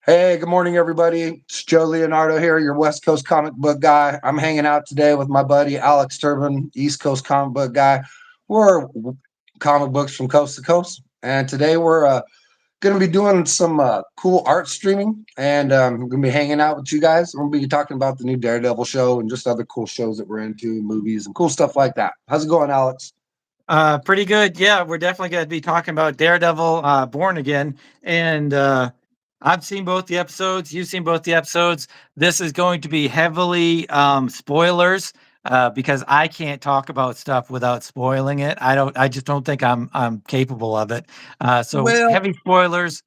Hey, good morning, everybody. It's Joe Leonardo here, your West Coast comic book guy. I'm hanging out today with my buddy Alex Turbin, East Coast comic book guy. We're comic books from coast to coast, and today we're going to be doing some cool art streaming, and we're going to be hanging out with you guys. We're going to be talking about the new Daredevil show and just other cool shows that we're into, movies and cool stuff like that. How's it going, Alex? Pretty good. Yeah, we're definitely going to be talking about Daredevil, Born Again, and I've seen both the episodes. You've seen both the episodes. This is going to be heavily spoilers because I can't talk about stuff without spoiling it. I don't. I just don't think I'm capable of it. So Well, heavy spoilers.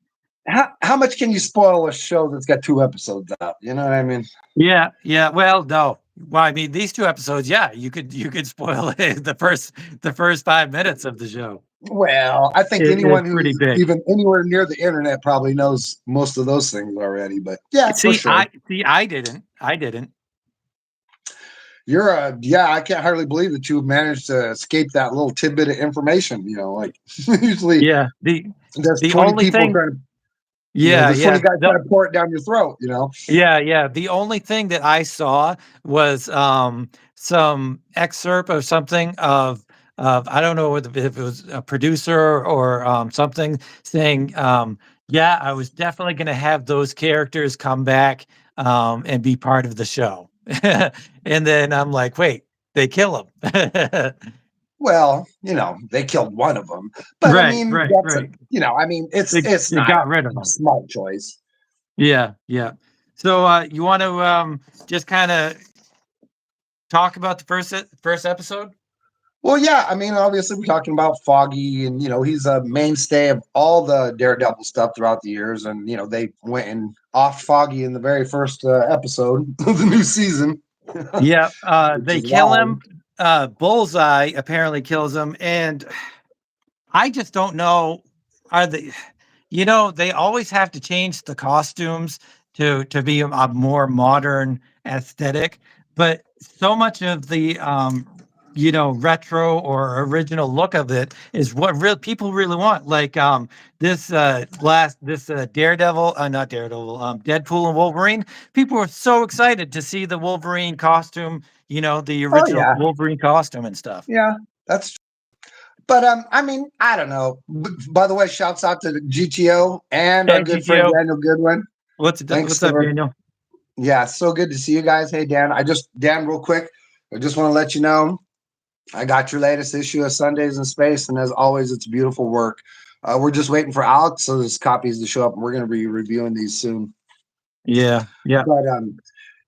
how much can you spoil a show that's got two episodes out? You know what I mean? Yeah, yeah. Well, no. Well, I mean, these two episodes. Yeah, you could spoil it, the first 5 minutes of the show. Well, I think anyone It's pretty who's big. even anywhere near the internet probably knows most of those things already. But yeah, for See, sure. I didn't. I didn't. You're a yeah. I can't hardly believe that you managed to escape that little tidbit of information. Like usually Yeah. there's The 20 only people thing. trying to, Yeah, there's 20 yeah. guys trying to pour it down your throat. Yeah, yeah. The only thing that I saw was some excerpt or something of I don't know if it was a producer or something saying, yeah, I was definitely going to have those characters come back and be part of the show. And then I'm like, wait, they kill him. Well, they killed one of them, but I Right, mean, right, that's a, right. I mean, it's They it's they not got rid of a him. smart choice. Yeah, yeah. So you want to just kind of talk about the first episode? Well, yeah, I mean, obviously we're talking about Foggy, and he's a mainstay of all the Daredevil stuff throughout the years, and they went and off Foggy in the very first episode of the new season, Yeah, which they is kill wild. him. Bullseye apparently kills him, and I just don't know. Are they? They always have to change the costumes to be a more modern aesthetic, but so much of the retro or original look of it is what real people really want. Like this Daredevil, not Daredevil, Deadpool and Wolverine. People were so excited to see the Wolverine costume, the Oh original yeah, Wolverine costume and stuff. yeah, that's. But I mean, I don't know. By the way, shouts out to the GTO and our Hey good friend GTO, Daniel Goodwin. Thanks what's up, for Daniel? yeah, so good to see you guys. Hey Dan, Dan, real quick, I just want to let you know I got your latest issue of Sundays in Space, and as always, it's beautiful work. We're just waiting for Alex, so there's copies to show up, and we're going to be reviewing these soon. Yeah, yeah. But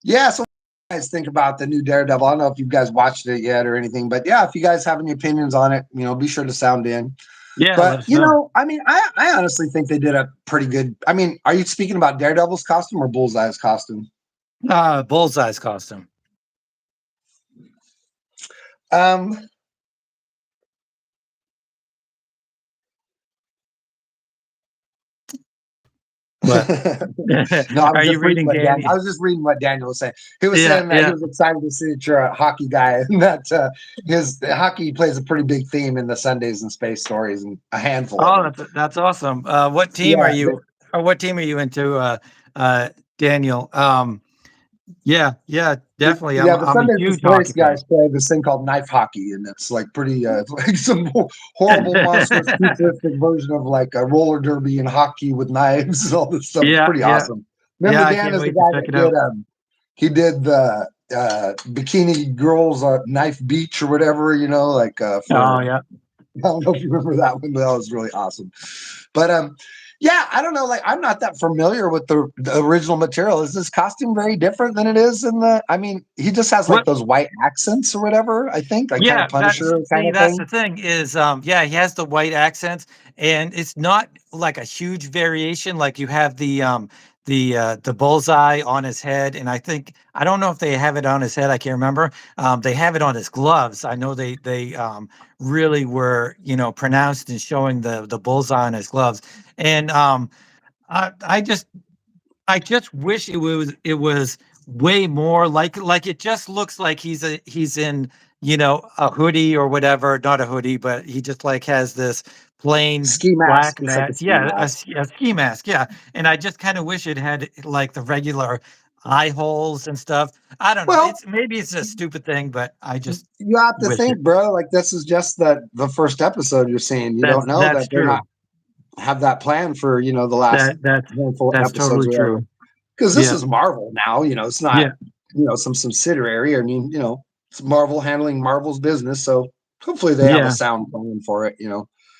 yeah. So, what do you guys think about the new Daredevil? I don't know if you guys watched it yet or anything, but yeah, if you guys have any opinions on it, be sure to sound in. Yeah, let But us know. I mean, I honestly think they did a pretty good. I mean, are you speaking about Daredevil's costume or Bullseye's costume? Bullseye's costume. Um, What? no, I Are was you just reading reading what Dan. Danny? I was just reading what Daniel was saying. He was Yeah, saying that he yeah. was excited to see that you're a hockey guy, and that his hockey plays a pretty big theme in the Sundays in Space stories, and a handful of Oh, them. that's awesome. What team are Yeah, you or what team are you into, Daniel? Yeah, yeah, definitely. I'm yeah. The I'm a Sundays in huge Space hockey fan. guys play this thing called knife hockey, and it's like pretty, it's like some horrible, monstrous, futuristic version of like a roller derby and hockey with knives and all this stuff. It's Yeah, pretty yeah, awesome. yeah. Remember, I Dan can't is the wait to guy check that it out. he did the bikini girls knife beach or whatever, like Oh, for yeah. I don't know if you remember that one, but that was really awesome. But yeah, I don't know. Like, I'm not that familiar with the original material. Is this costume very different than it is in the? I mean, he just has like What? those white accents or whatever. I think, like kind of Yeah, Punisher kind of that's the thing. thing is, yeah, he has the white accents, and it's not like a huge variation. Like you have the bullseye on his head, and I don't know if they have it on his head. I can't remember. They have it on his gloves. I know they really were pronounced in showing the bullseye on his gloves, and I I just I just wish it was way more like it just looks like he's in a hoodie or whatever, not a hoodie, but he just like has this plain Ski mask. black It's like a mat. ski Yeah, mask. a ski mask. Yeah. And I just kind of wish it had like the regular eye holes and stuff. I don't know. Well, Maybe it's a stupid thing, but I just you have to wish it. think, bro. Like this is just the first episode you're seeing. You don't know That's that they're not true. have that plan for the last That that's handful of that's episodes totally or whatever. true. Because this Yeah. is Marvel now. It's not Yeah. some subsidiary. I mean, it's Marvel handling Marvel's business. So hopefully they have a Yeah. sound plan for it.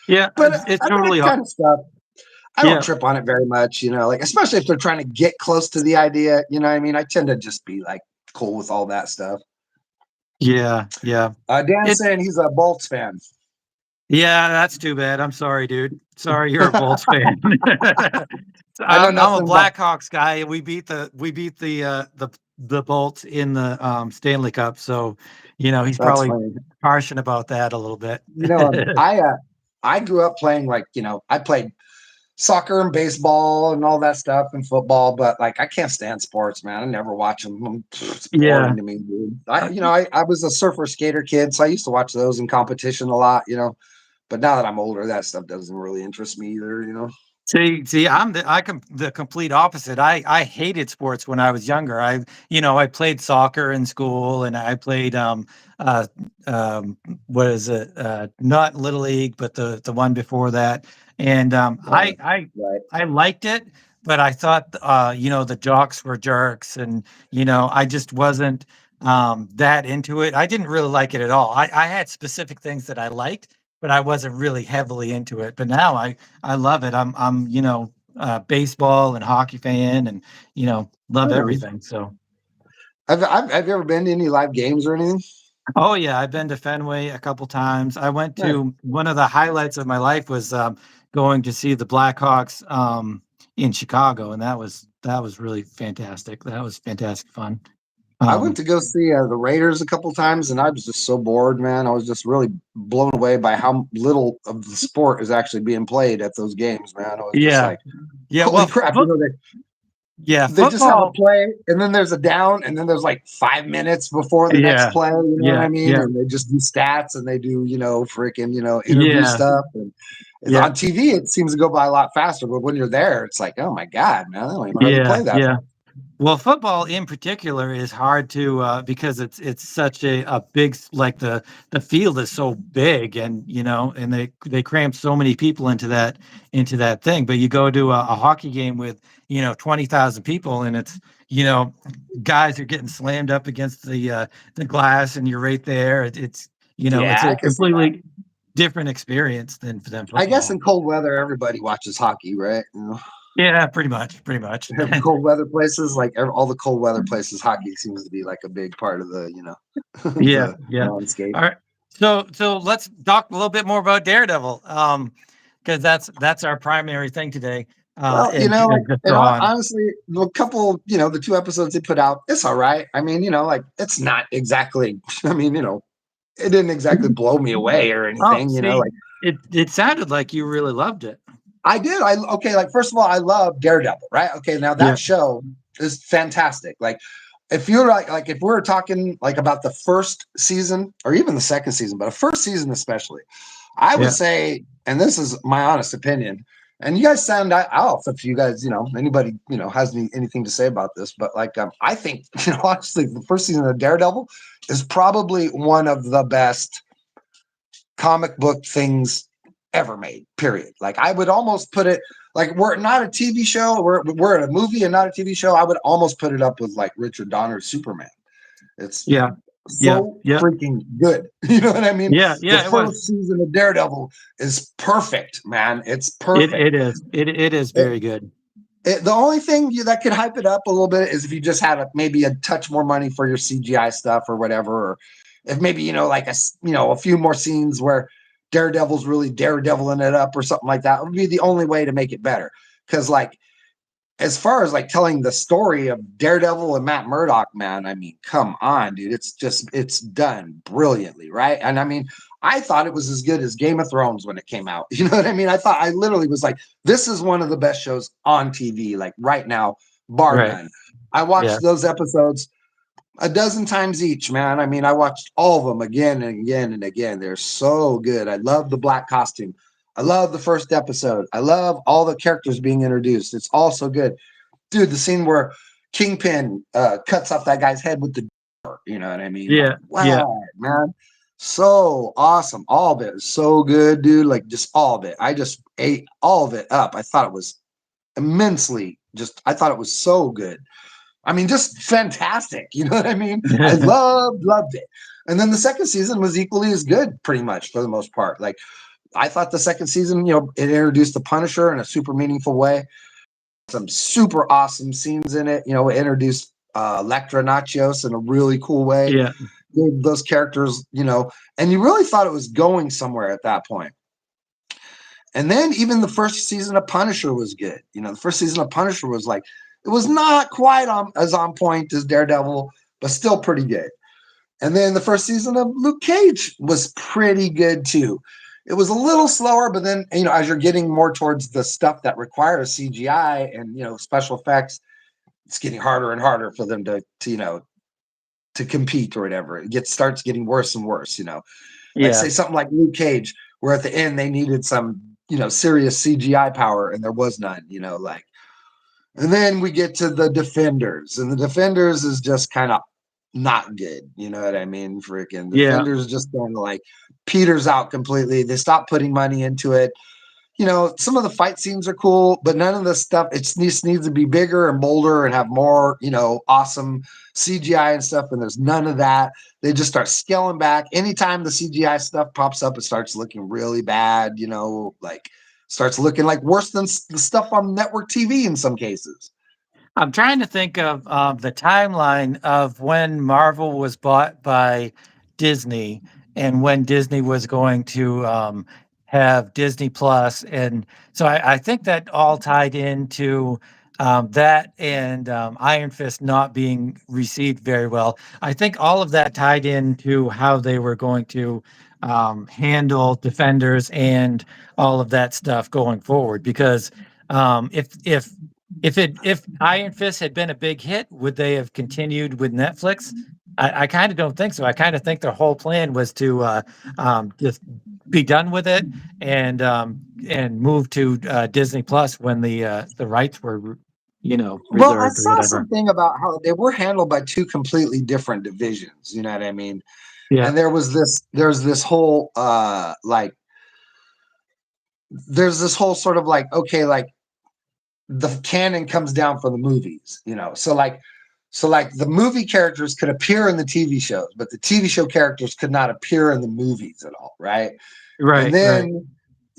Yeah. But It's that totally. kind of stuff, I don't Yeah. trip on it very much. Like especially if they're trying to get close to the idea. You know what I mean? I tend to just be like cool with all that stuff. Yeah. Yeah. Dan It's saying he's a Bolts fan. Yeah, that's too bad. I'm sorry, dude. Sorry, you're a Bolts fan. So I know I'm a nothing about. Blackhawks guy. We beat the Bolts in the Stanley Cup. So, he's That's probably funny. harshing about that a little bit. I grew up playing like I played soccer and baseball and all that stuff and football, but like I can't stand sports, man. I never watch them. It's Yeah. boring to me, dude. I Uh, you know I was a surfer skater kid, so I used to watch those in competition a lot. But now that I'm older, that stuff doesn't really interest me either. See, I'm the complete opposite. I hated sports when I was younger. I played soccer in school, and I played uh what is it? Not Little League, but the one before that. And Right, right. I liked it, but I thought the jocks were jerks, and I just wasn't that into it. I didn't really like it at all. I had specific things that I liked, but I wasn't really heavily into it. But now I love it. I'm baseball and hockey fan, and love Right on. everything. So, Have you ever been to any live games or anything? oh yeah, I've been to Fenway a couple times. I went Right. to one of the highlights of my life was going to see the Blackhawks in Chicago, and that was really fantastic. That was fantastic fun. I went Um, to go see the Raiders a couple times, and I was just so bored, man. I was just really blown away by how little of the sport is actually being played at those games, man. I was just yeah, like, yeah. holy Well, crap! yeah, They just have a football. play, and then there's a down, and then there's like 5 minutes before the next Yeah, play. You know what yeah, I mean? yeah, And they just do stats, and they do freaking interview yeah, stuff, and yeah, on TV it seems to go by a lot faster. But when you're there, it's like, oh my god, man, I don't even hardly yeah, play that. yeah. Well, football in particular is hard to because it's such a big like the field is so big, and and they cram so many people into that thing. But you go to a hockey game with 20,000 people, and it's you know guys are getting slammed up against the glass, and you're right there. It's Yeah, I a can see that. completely different experience than I guess football. in cold weather, everybody watches hockey, right? Yeah, pretty much, pretty much. Cold weather places, like all the cold weather places, hockey seems to be like a big part of the Yeah, the yeah. landscape. All right. So let's talk a little bit more about Daredevil, because that's our primary thing today. Well, like, And just and go on. honestly, the couple, the 2 episodes they put out, it's all right. I mean, like, it's not exactly. I mean, it didn't exactly blow me away or Oh, anything. see, Like it sounded like you really loved it. I did. Okay. Like first of all, I love Daredevil, right? Okay, now Yeah, that show is fantastic. Like if you're like if we're talking like about the first season or even the second season, but a first season especially, I would yeah, say, and this is my honest opinion, and you guys sound off if you guys, anybody, has anything to say about this, but like I think, honestly, the first season of Daredevil is probably one of the best comic book things ever made. Period. Like I would almost put it like we're not a TV show, we're in a movie and not a TV show. I would almost put it up with like Richard Donner's Superman. It's yeah, yeah, so yeah, freaking good. You know what I mean? yeah, The yeah. It was. first season of Daredevil is perfect, man. It's It perfect. it is. It is It, very good. the only thing that could hype it up a little bit is if you just had maybe a touch more money for your CGI stuff or whatever, or if maybe like a few more scenes where Daredevil's really daredeviling it up or something like that would be the only way to make it better. Because like as far as like telling the story of Daredevil and Matt Murdock, man, I mean, come on, dude. It's done brilliantly, right? And I mean, I thought it was as good as Game of Thrones when it came out. You know what I mean? I literally was like, this is one of the best shows on TV, like right now, bar Right. none. I Yeah. watched those episodes a dozen times each, man. I mean, I watched all of them again and again and again. They're so good. I love the black costume. I love the first episode. I love all the characters being introduced. It's all so good. Dude, the scene where Kingpin cuts off that guy's head with the door, you know what I mean? Like, Yeah, yeah, wow, man. So awesome. All of it is so good, dude. Like, just all of it. I just ate all of it up. I thought it was immensely just, I thought it was so good. I mean, just fantastic. You know what I mean? I loved it. And then the second season was equally as good, pretty much for the most part. Like, I thought the second season, it introduced the Punisher in a super meaningful way. Some super awesome scenes in it. It introduced Electra Nachios in a really cool way. yeah, Gave those characters, and you really thought it was going somewhere at that point. And then even the first season of Punisher was good. The first season of Punisher was like, it was not quite as on point as Daredevil, but still pretty good. And then the first season of Luke Cage was pretty good too. It was a little slower, but then, as you're getting more towards the stuff that requires CGI and, special effects, it's getting harder and harder for them to compete or whatever. Starts getting worse and worse, like yeah, say something like Luke Cage, where at the end they needed some, serious CGI power and there was none, like, and then we get to the Defenders, and the Defenders is just kind of not good. You know what I mean? Freaking yeah. Defenders just kind of like peters out completely. They stop putting money into it. Some of the fight scenes are cool, but none of the stuff, it needs to be bigger and bolder and have more, awesome CGI and stuff. And there's none of that. They just start scaling back. Anytime the CGI stuff pops up, it starts looking really bad, like starts looking like worse than the stuff on network TV in some cases. I'm trying to think of the timeline of when Marvel was bought by Disney and when Disney was going to have Disney Plus, and so I think that all tied into that and Iron Fist not being received very well. I think all of that tied into how they were going to handle Defenders and all of that stuff going forward. Because if Iron Fist had been a big hit, would they have continued with Netflix? I kind of don't think so. I kind of think their whole plan was to just be done with it and move to Disney Plus when the rights were, Well, I reserved or saw whatever. something about how they were handled by two completely different divisions. You know what I mean? Yeah, And there's this whole like there's this whole sort of like, okay, like the canon comes down for the movies, so like the movie characters could appear in the TV shows, but the TV show characters could not appear in the movies at all, right? And right, right, then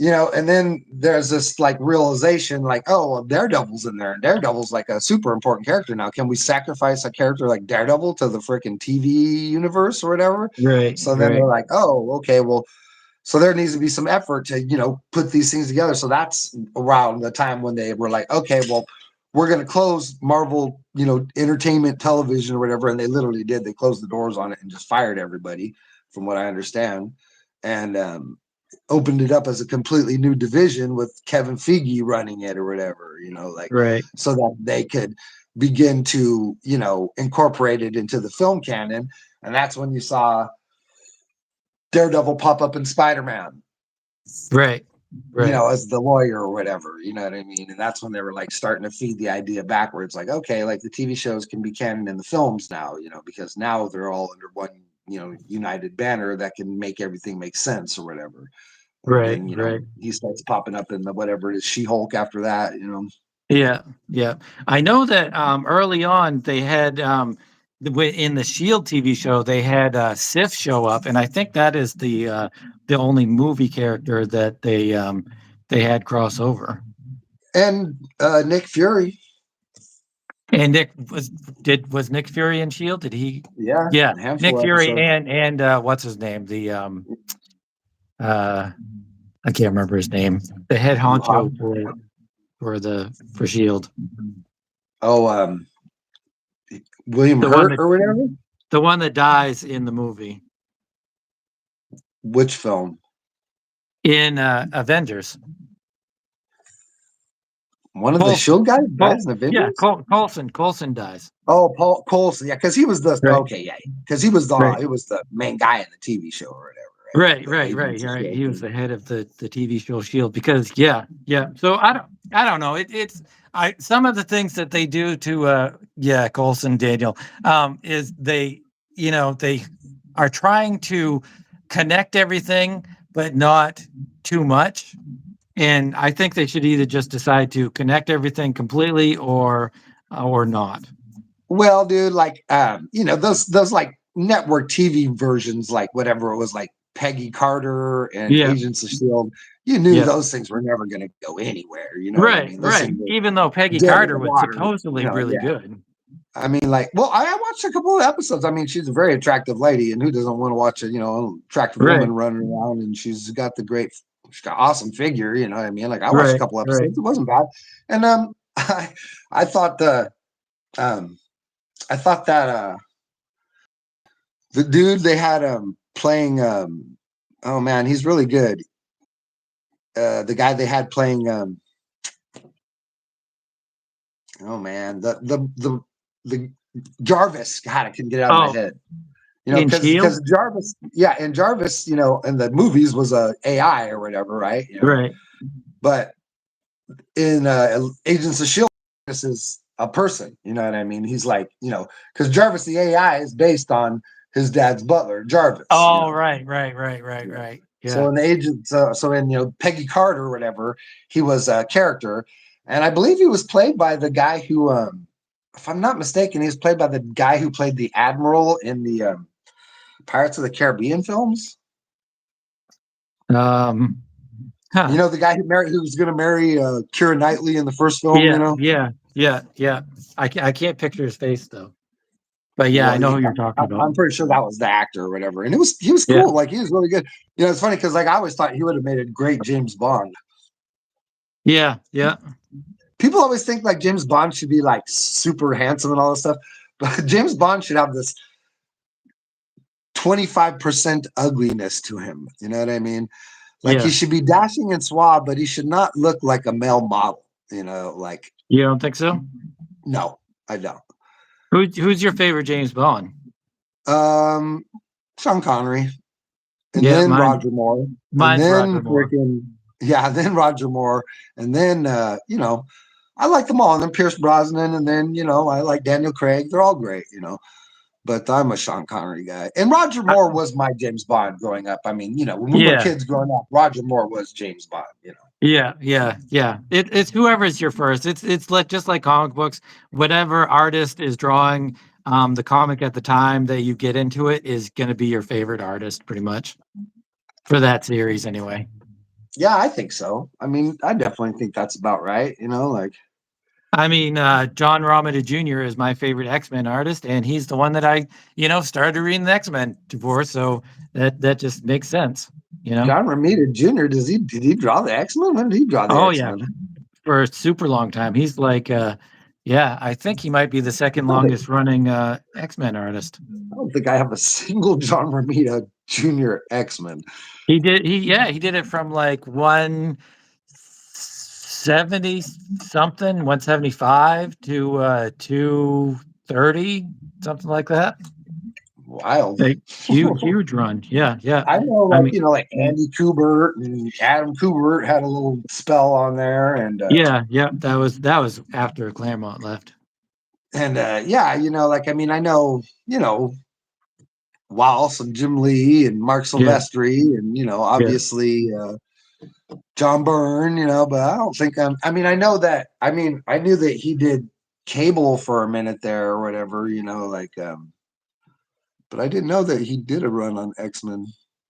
and then there's this like realization, like, oh, well, Daredevil's in there, and Daredevil's like a super important character now. Can we sacrifice a character like Daredevil to the freaking TV universe or whatever? right, So then right, they're like, oh, okay, well, so there needs to be some effort to, put these things together. So that's around the time when they were like, okay, well, we're going to close Marvel, entertainment television or whatever. And they literally did. They closed the doors on it and just fired everybody, from what I understand, and opened it up as a completely new division with Kevin Feige running it or whatever, like, right, so that they could begin to, incorporate it into the film canon. And that's when you saw Daredevil pop up in Spider-Man, right, right, as the lawyer or whatever, you know what I mean? And that's when they were like starting to feed the idea backwards, like, okay, like the TV shows can be canon in the films now, because now they're all under one, united banner that can make everything make sense or whatever. And right, then, right. he starts popping up in the whatever it is, She-Hulk after that. Yeah, yeah. I know that early on they had in the Shield TV show they had Sif show up, and I think that is the only movie character that they had crossover. And Nick Fury, And was Nick Fury in Shield? Did he? yeah, Yeah, a Nick handful of Fury episodes. and what's his name? The uh I can't remember his name. The head honcho for Shield. Oh, William The one Hurt that or whatever. the one that dies in the movie Which film? in Avengers. One of the Colson. Shield guys dies in Yeah, Avengers. Colson dies. Oh, Paul Coulson, yeah, because he was the Right, okay, yeah, because he was the main guy in the TV show or whatever, right? The Agents of Right. Shield He was thing. the head of the TV show Shield because yeah. So I don't know. It's I some of the things that they do to yeah, Colson Daniel is they they are trying to connect everything but not too much. And I think they should either just decide to connect everything completely or not. Well, dude, like those like network TV versions, like whatever it was, like Peggy Carter and Yeah. Agents of Shield. You knew Yeah. those things were never going to go anywhere. You know what I mean? Those Right. things were Even though Peggy dead in Carter the was water. supposedly really Yeah. good. I mean, like, well, I watched a couple of episodes. I mean, she's a very attractive lady, and who doesn't want to watch a attractive Right. woman running around? And she's got awesome figure. You know what I mean? Like, I watched a Right. couple Right. episodes. It wasn't bad, and I thought um, I thought that the dude they had playing oh man, he's really good. The guy they had playing oh man, the Jarvis. God, I couldn't get it out of my Oh, head. in Because Shield? Jarvis, yeah, and Jarvis, in the movies was a AI or whatever, right? Right. But in Agents of Shield, this is a person. You know what I mean? He's like, because Jarvis the AI is based on his dad's butler, Jarvis. Oh, right. So Yeah. in the agent, so in Peggy Carter or whatever, he was a character, and I believe he was played by the guy who, if I'm not mistaken, he was played by the guy who played the admiral in the Pirates of the Caribbean films. Um, huh. The guy who was going to marry Keira Knightley in the first film. Yeah. I can't picture his face though. But yeah, I Well, know who you're talking about. I'm pretty sure that was the actor or whatever, and he was Yeah. cool. Like he was really good. It's funny because like I always thought he would have made a great James Bond. Yeah. People always think like James Bond should be like super handsome and all this stuff, but James Bond should have this 25% ugliness to him. You know what I mean? Like he Yeah. should be dashing and suave, but he should not look like a male model. Like You don't think so? no, I don't. Who's your favorite James Bond? Um, Sean Connery, and Yeah, then Roger Moore, and mine's then Roger Moore. freaking yeah, then Roger Moore, and then I like them all, and then Pierce Brosnan, and then I like Daniel Craig. They're all great. But I'm a Sean Connery guy. And Roger I, Moore was my James Bond growing up. I mean, when we were yeah. kids growing up, Roger Moore was James Bond. Yeah. It's whoever's your first. It's just like comic books. Whatever artist is drawing the comic at the time that you get into it is going to be your favorite artist, pretty much for that series, anyway. Yeah, I think so. I mean, I definitely think that's about right. Like I mean, John Romita Jr. is my favorite X-Men artist, and he's the one that I, started reading the X-Men for. So that just makes sense. John Romita Jr. Did he draw the X-Men? When did he draw the Oh yeah, X-Men? for a super long time. He's like, yeah, I think he might be the second I don't think, longest running X-Men artist. I don't think I have a single John Romita Jr. X-Men. He did it from like 170 something, 175 to 230, something like that. Wild. Like huge run. Yeah. I know, I like mean, like Andy Kubert and Adam Kubert had a little spell on there, and yeah. That was after Claremont left. yeah, like I mean, I know, Wallace and Jim Lee and Mark Yeah, Silvestri, and yeah. obviously John Byrne, but I don't think I mean, I know that. I mean, I knew that he did Cable for a minute there or whatever, like but I didn't know that he did a run on X-Men.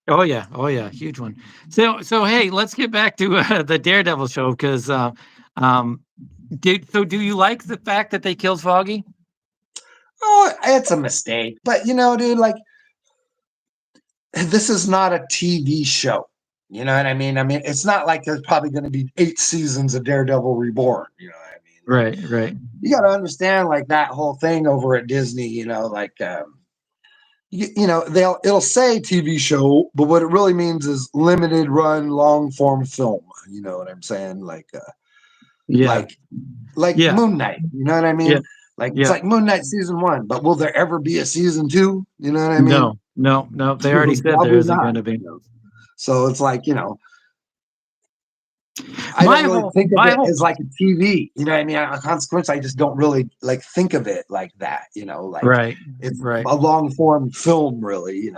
Oh yeah, huge one. So hey, let's get back to the Daredevil show because um, do you like the fact that they killed Foggy? Oh, it's a mistake, but dude, like this is not a TV show. You know what I mean? I mean, it's not like there's probably going to be 8 seasons of Daredevil Reborn. You know what I mean? Like, Right. you got to understand, like that whole thing over at Disney. Like it'll say TV show, but what it really means is limited run, long form film. You know what I'm saying? Like Yeah. like like Yeah. Moon Knight. You know what I Yeah. mean? Like it's Yeah. like Moon Knight season one, but will there ever be a season two? You know what I mean? No, no, no. They already said there Probably isn't not. going to be. You know? So it's like, I don't really think of My it whole, as like a TV. You know what I mean? Consequently, I just don't really like think of it like that. Like right, it's right. a long form film, really.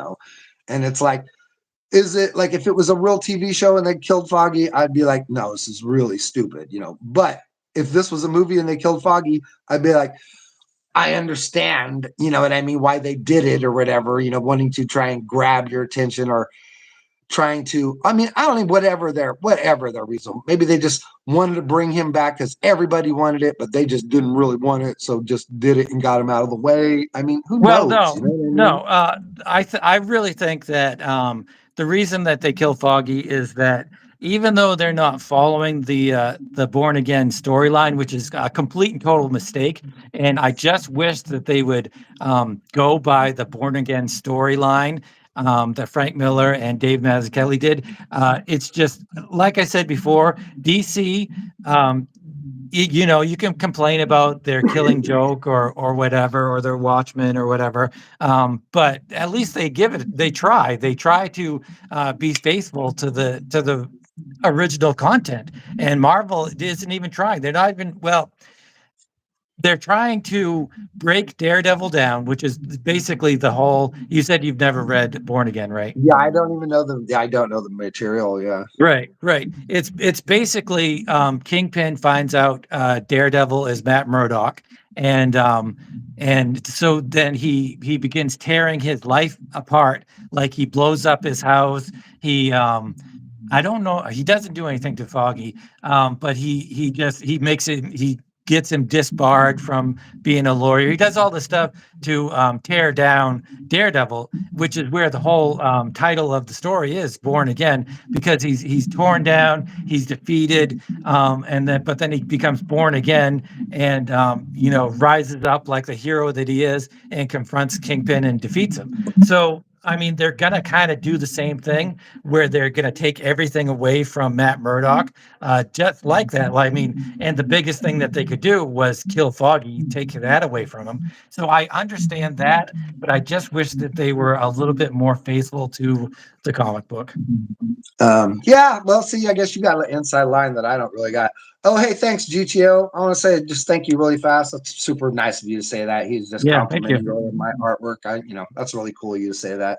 And it's like, is it like if it was a real TV show and they killed Foggy, I'd be like, no, this is really stupid. But if this was a movie and they killed Foggy, I'd be like, I understand, you know what I mean, why they did it or whatever, wanting to try and grab your attention or trying to, I mean, I don't know, whatever their reason. Maybe they just wanted to bring him back because everybody wanted it, but they just didn't really want it. So just did it and got him out of the way. I mean, who Well, knows? no, You know what I no. mean? I really think that the reason that they kill Foggy is that even though they're not following the Born Again storyline, which is a complete and total mistake, and I just wish that they would go by the Born Again storyline that Frank Miller and Dave Mazzucchelli did. It's just like I said before, DC. Um, you can complain about their Killing Joke or whatever, or their Watchmen or whatever, but at least they try to be faithful to the original content. And Marvel isn't even trying. They're not even, well, they're trying to break Daredevil down, which is basically the whole. You said you've never read Born Again, right? Yeah, I don't even know the. I don't know the material. Yeah. Right, right. It's basically Kingpin finds out Daredevil is Matt Murdock, and so then he begins tearing his life apart. Like he blows up his house. He I don't know. He doesn't do anything to Foggy, but he makes it. He gets him disbarred from being a lawyer. He does all the stuff to tear down Daredevil, which is where the whole title of the story is Born Again, because he's torn down, he's defeated, but then he becomes born again, and rises up like the hero that he is, and confronts Kingpin and defeats him. So I mean, they're gonna kind of do the same thing where they're gonna take everything away from Matt Murdock, just like that. I mean, and the biggest thing that they could do was kill Foggy, take that away from him. So I understand that, but I just wish that they were a little bit more faithful to the comic book. Yeah, well, see, I guess you got an inside line that I don't really got. Oh, hey, thanks, GTO. I want to say just thank you really fast. That's super nice of you to say that. He's just Yeah, thank you. complimenting me on my artwork. That's really cool of you to say that.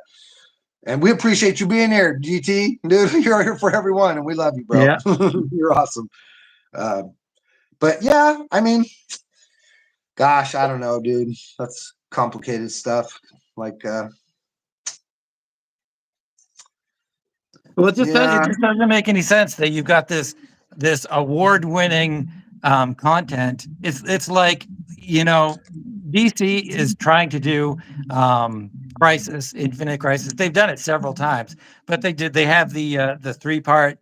And we appreciate you being here, GT. Dude, you're here for everyone, and we love you, bro. Yeah. You're awesome. Uh, but yeah, I mean, gosh, I don't know, dude. That's complicated stuff. Like, Well, it yeah, just doesn't make any sense that you've got this award-winning content. It's like, DC is trying to do Crisis, Infinite Crisis. They've done it several times, but they have the three-part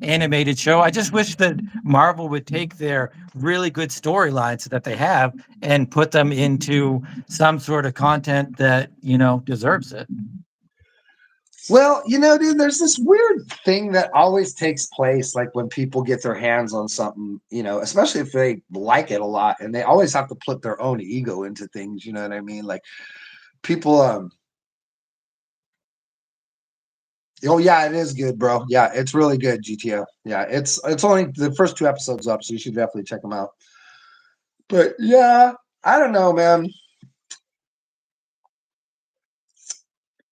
animated show. I just wish that Marvel would take their really good storylines that they have and put them into some sort of content that deserves it. well, dude, there's this weird thing that always takes place, like when people get their hands on something, especially if they like it a lot, and they always have to put their own ego into things. You know what I mean? Like people, oh yeah, it is good, bro. Yeah, it's really good, GTO. Yeah, it's only the first two episodes up, so you should definitely check them out. But yeah, I don't know, man.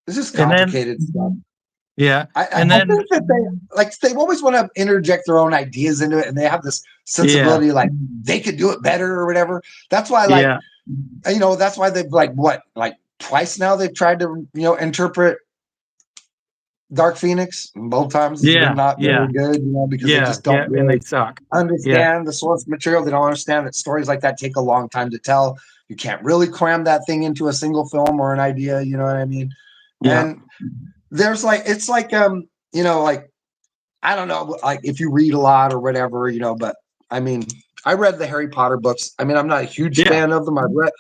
It's just And then, complicated stuff. yeah, I and then, think that they always want to interject their own ideas into it, and they have this yeah, sensibility like they could do it better or whatever. That's why, yeah, that's why they've like twice now they've tried to interpret Dark Phoenix. Both times it's been yeah, not yeah, very good, because they yeah, just yeah, don't and they really suck. Yeah, understand the source material. They don't understand that stories like that take a long time to tell. You can't really cram that thing into a single film or an idea. You know what I mean? yeah, And there's it's like like I don't know, like if you read a lot or whatever, but I mean, I read the Harry Potter books. I mean, I'm not a huge yeah. fan of them. I read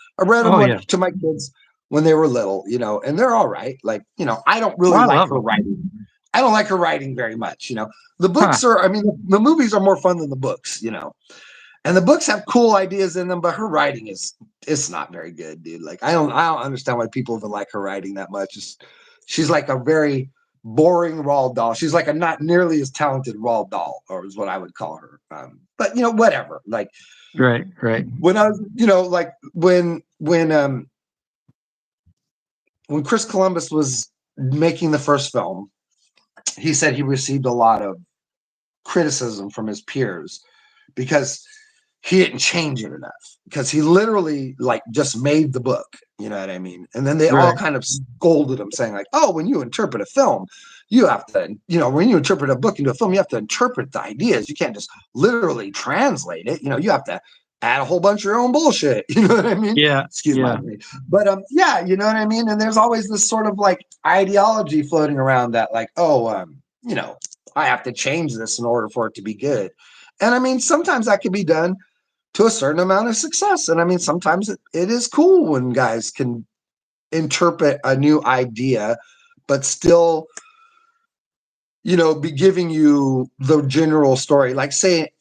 them Oh yeah. to my kids when they were little, and they're all right. Like, I don't really Well, I like love her them. writing. I don't like her writing very much. The Huh. books are, I mean, the movies are more fun than the books. And the books have cool ideas in them, but her writing is it's not very good, dude. Like I don't understand why people even like her writing that much. She's like a very boring Roald Dahl. She's like a not nearly as talented Roald Dahl, or is what I would call her. But whatever. Like Right, right, when I was, like when Chris Columbus was making the first film, he said he received a lot of criticism from his peers because he didn't change it enough, because he literally like just made the book, you know what I mean? And then they all right. kind of scolded him, saying like, oh, when you interpret a film, you have to, when you interpret a book into a film, you have to interpret the ideas. You can't just literally translate it. You have to add a whole bunch of your own bullshit. You know what I mean? Yeah, Excuse my yeah, language. But yeah, you know what I mean? And there's always this sort of like ideology floating around that, like, oh, I have to change this in order for it to be good. And I mean, sometimes that can be done to a certain amount of success. And I mean, sometimes it is cool when guys can interpret a new idea, but still, be giving you the general story. Like, say,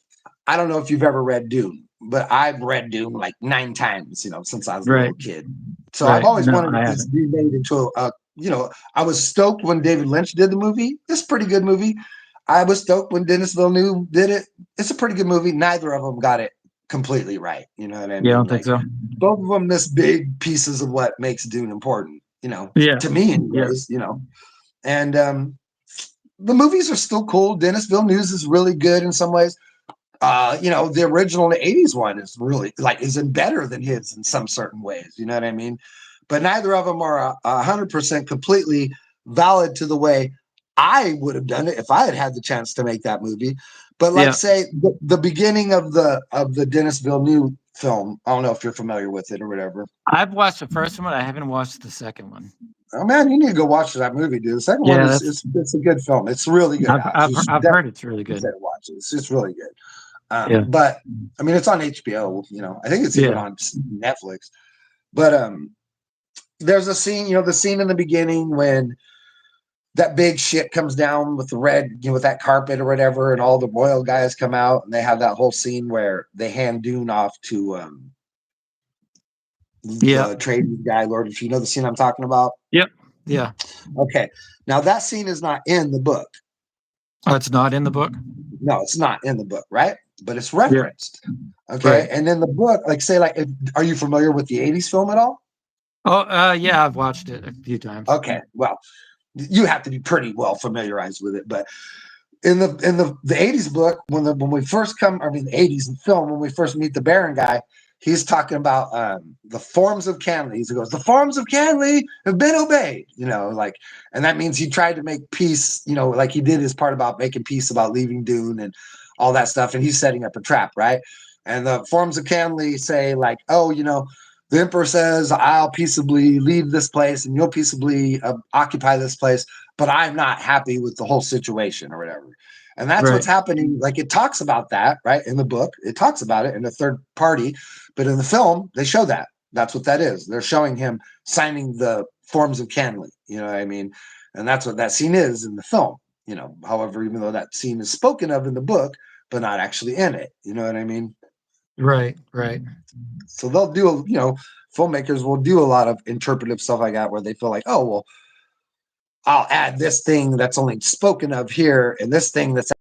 I don't know if you've ever read Dune, but I've read Dune like 9 times, since I was a right, little kid. So I've right. always No, wanted I it to haven't. be made into I was stoked when David Lynch did the movie. It's a pretty good movie. I was stoked when Denis Villeneuve did it. It's a pretty good movie. Neither of them got it completely right. You know what I Yeah, I mean? don't think Like so. both of them miss big pieces of what makes Dune important, Yeah, to me yeah, anyways. And the movies are still cool. Denis Villeneuve is really good in some ways. The original 80s one is really like is better than his in some certain ways. You know what I mean? But neither of them are 100% completely valid to the way I would have done it if I had had the chance to make that movie. But like yeah. say the beginning of the Denis Villeneuve film, I don't know if you're familiar with it or whatever. I've watched the first one. I haven't watched the second one. Oh man, you need to go watch that movie, dude. The second one Yeah, is that's. it's a good film. It's really good, Alex. You should I've heard it's really definitely good. watch it. It's really good. Yeah, But I mean, it's on HBO. I think it's even yeah, on Netflix. But there's a scene. The scene in the beginning when that big shit comes down with the red, with that carpet or whatever, and all the royal guys come out, and they have that whole scene where they hand Dune off to yeah, the trading guy, Lord. If you know the scene I'm talking about, yep, yeah. okay. Now that scene is not in the book. Oh, it's not in the book. No, it's not in the book, right? But it's Yeah, referenced. Okay, right. and then the book, like say, like, are you familiar with the '80s film at all? Oh, yeah, I've watched it a few times. Okay, well, you have to be pretty well familiarized with it. But in the '80s book, when we first come, I mean the '80s film, when we first meet the Baron guy, he's talking about the forms of Canley. He goes, the forms of Canley have been obeyed. Like, and that means he tried to make peace. Like he did his part about making peace about leaving Dune and all that stuff, and he's setting up a trap, right? And the forms of Canley say like, oh, the emperor says I'll peaceably leave this place and you'll peaceably occupy this place, but I'm not happy with the whole situation or whatever. And that's what's Right, happening. Like it talks about that, right? In the book, it talks about it in a third party, but in the film, they show that. That's what that is. They're showing him signing the forms of Canley. You know what I mean? And that's what that scene is in the film. However, even though that scene is spoken of in the book, but not actually in it. You know what I mean? right, right. So they'll do, filmmakers will do a lot of interpretive stuff like that where they feel like, oh, well, I'll add this thing that's only spoken of here and this thing that's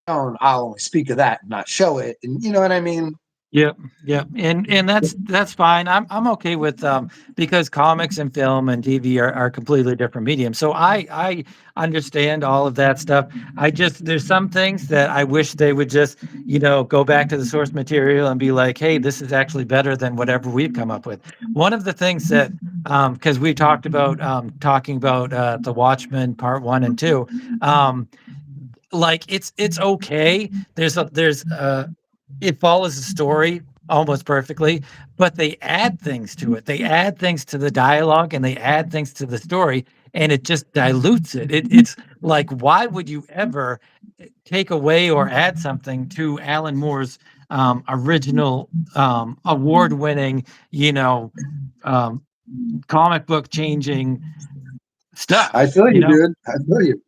shown, I'll only speak of that, not show it. And you know what I mean? Yep, yep, and that's fine. I'm okay with because comics and film and TV are completely different mediums. So I understand all of that stuff. I just there's some things that I wish they would just go back to the source material and be like, hey, this is actually better than whatever we've come up with. One of the things that because we talked about talking about the Watchmen part one and two, um, like it's okay. There's it follows the story almost perfectly, but they add things to it. They add things to the dialogue and they add things to the story, and it just dilutes it. It's like, why would you ever take away or add something to Alan Moore's original award-winning, you know, um, comic book changing I stuff? feel you, dude. I feel you.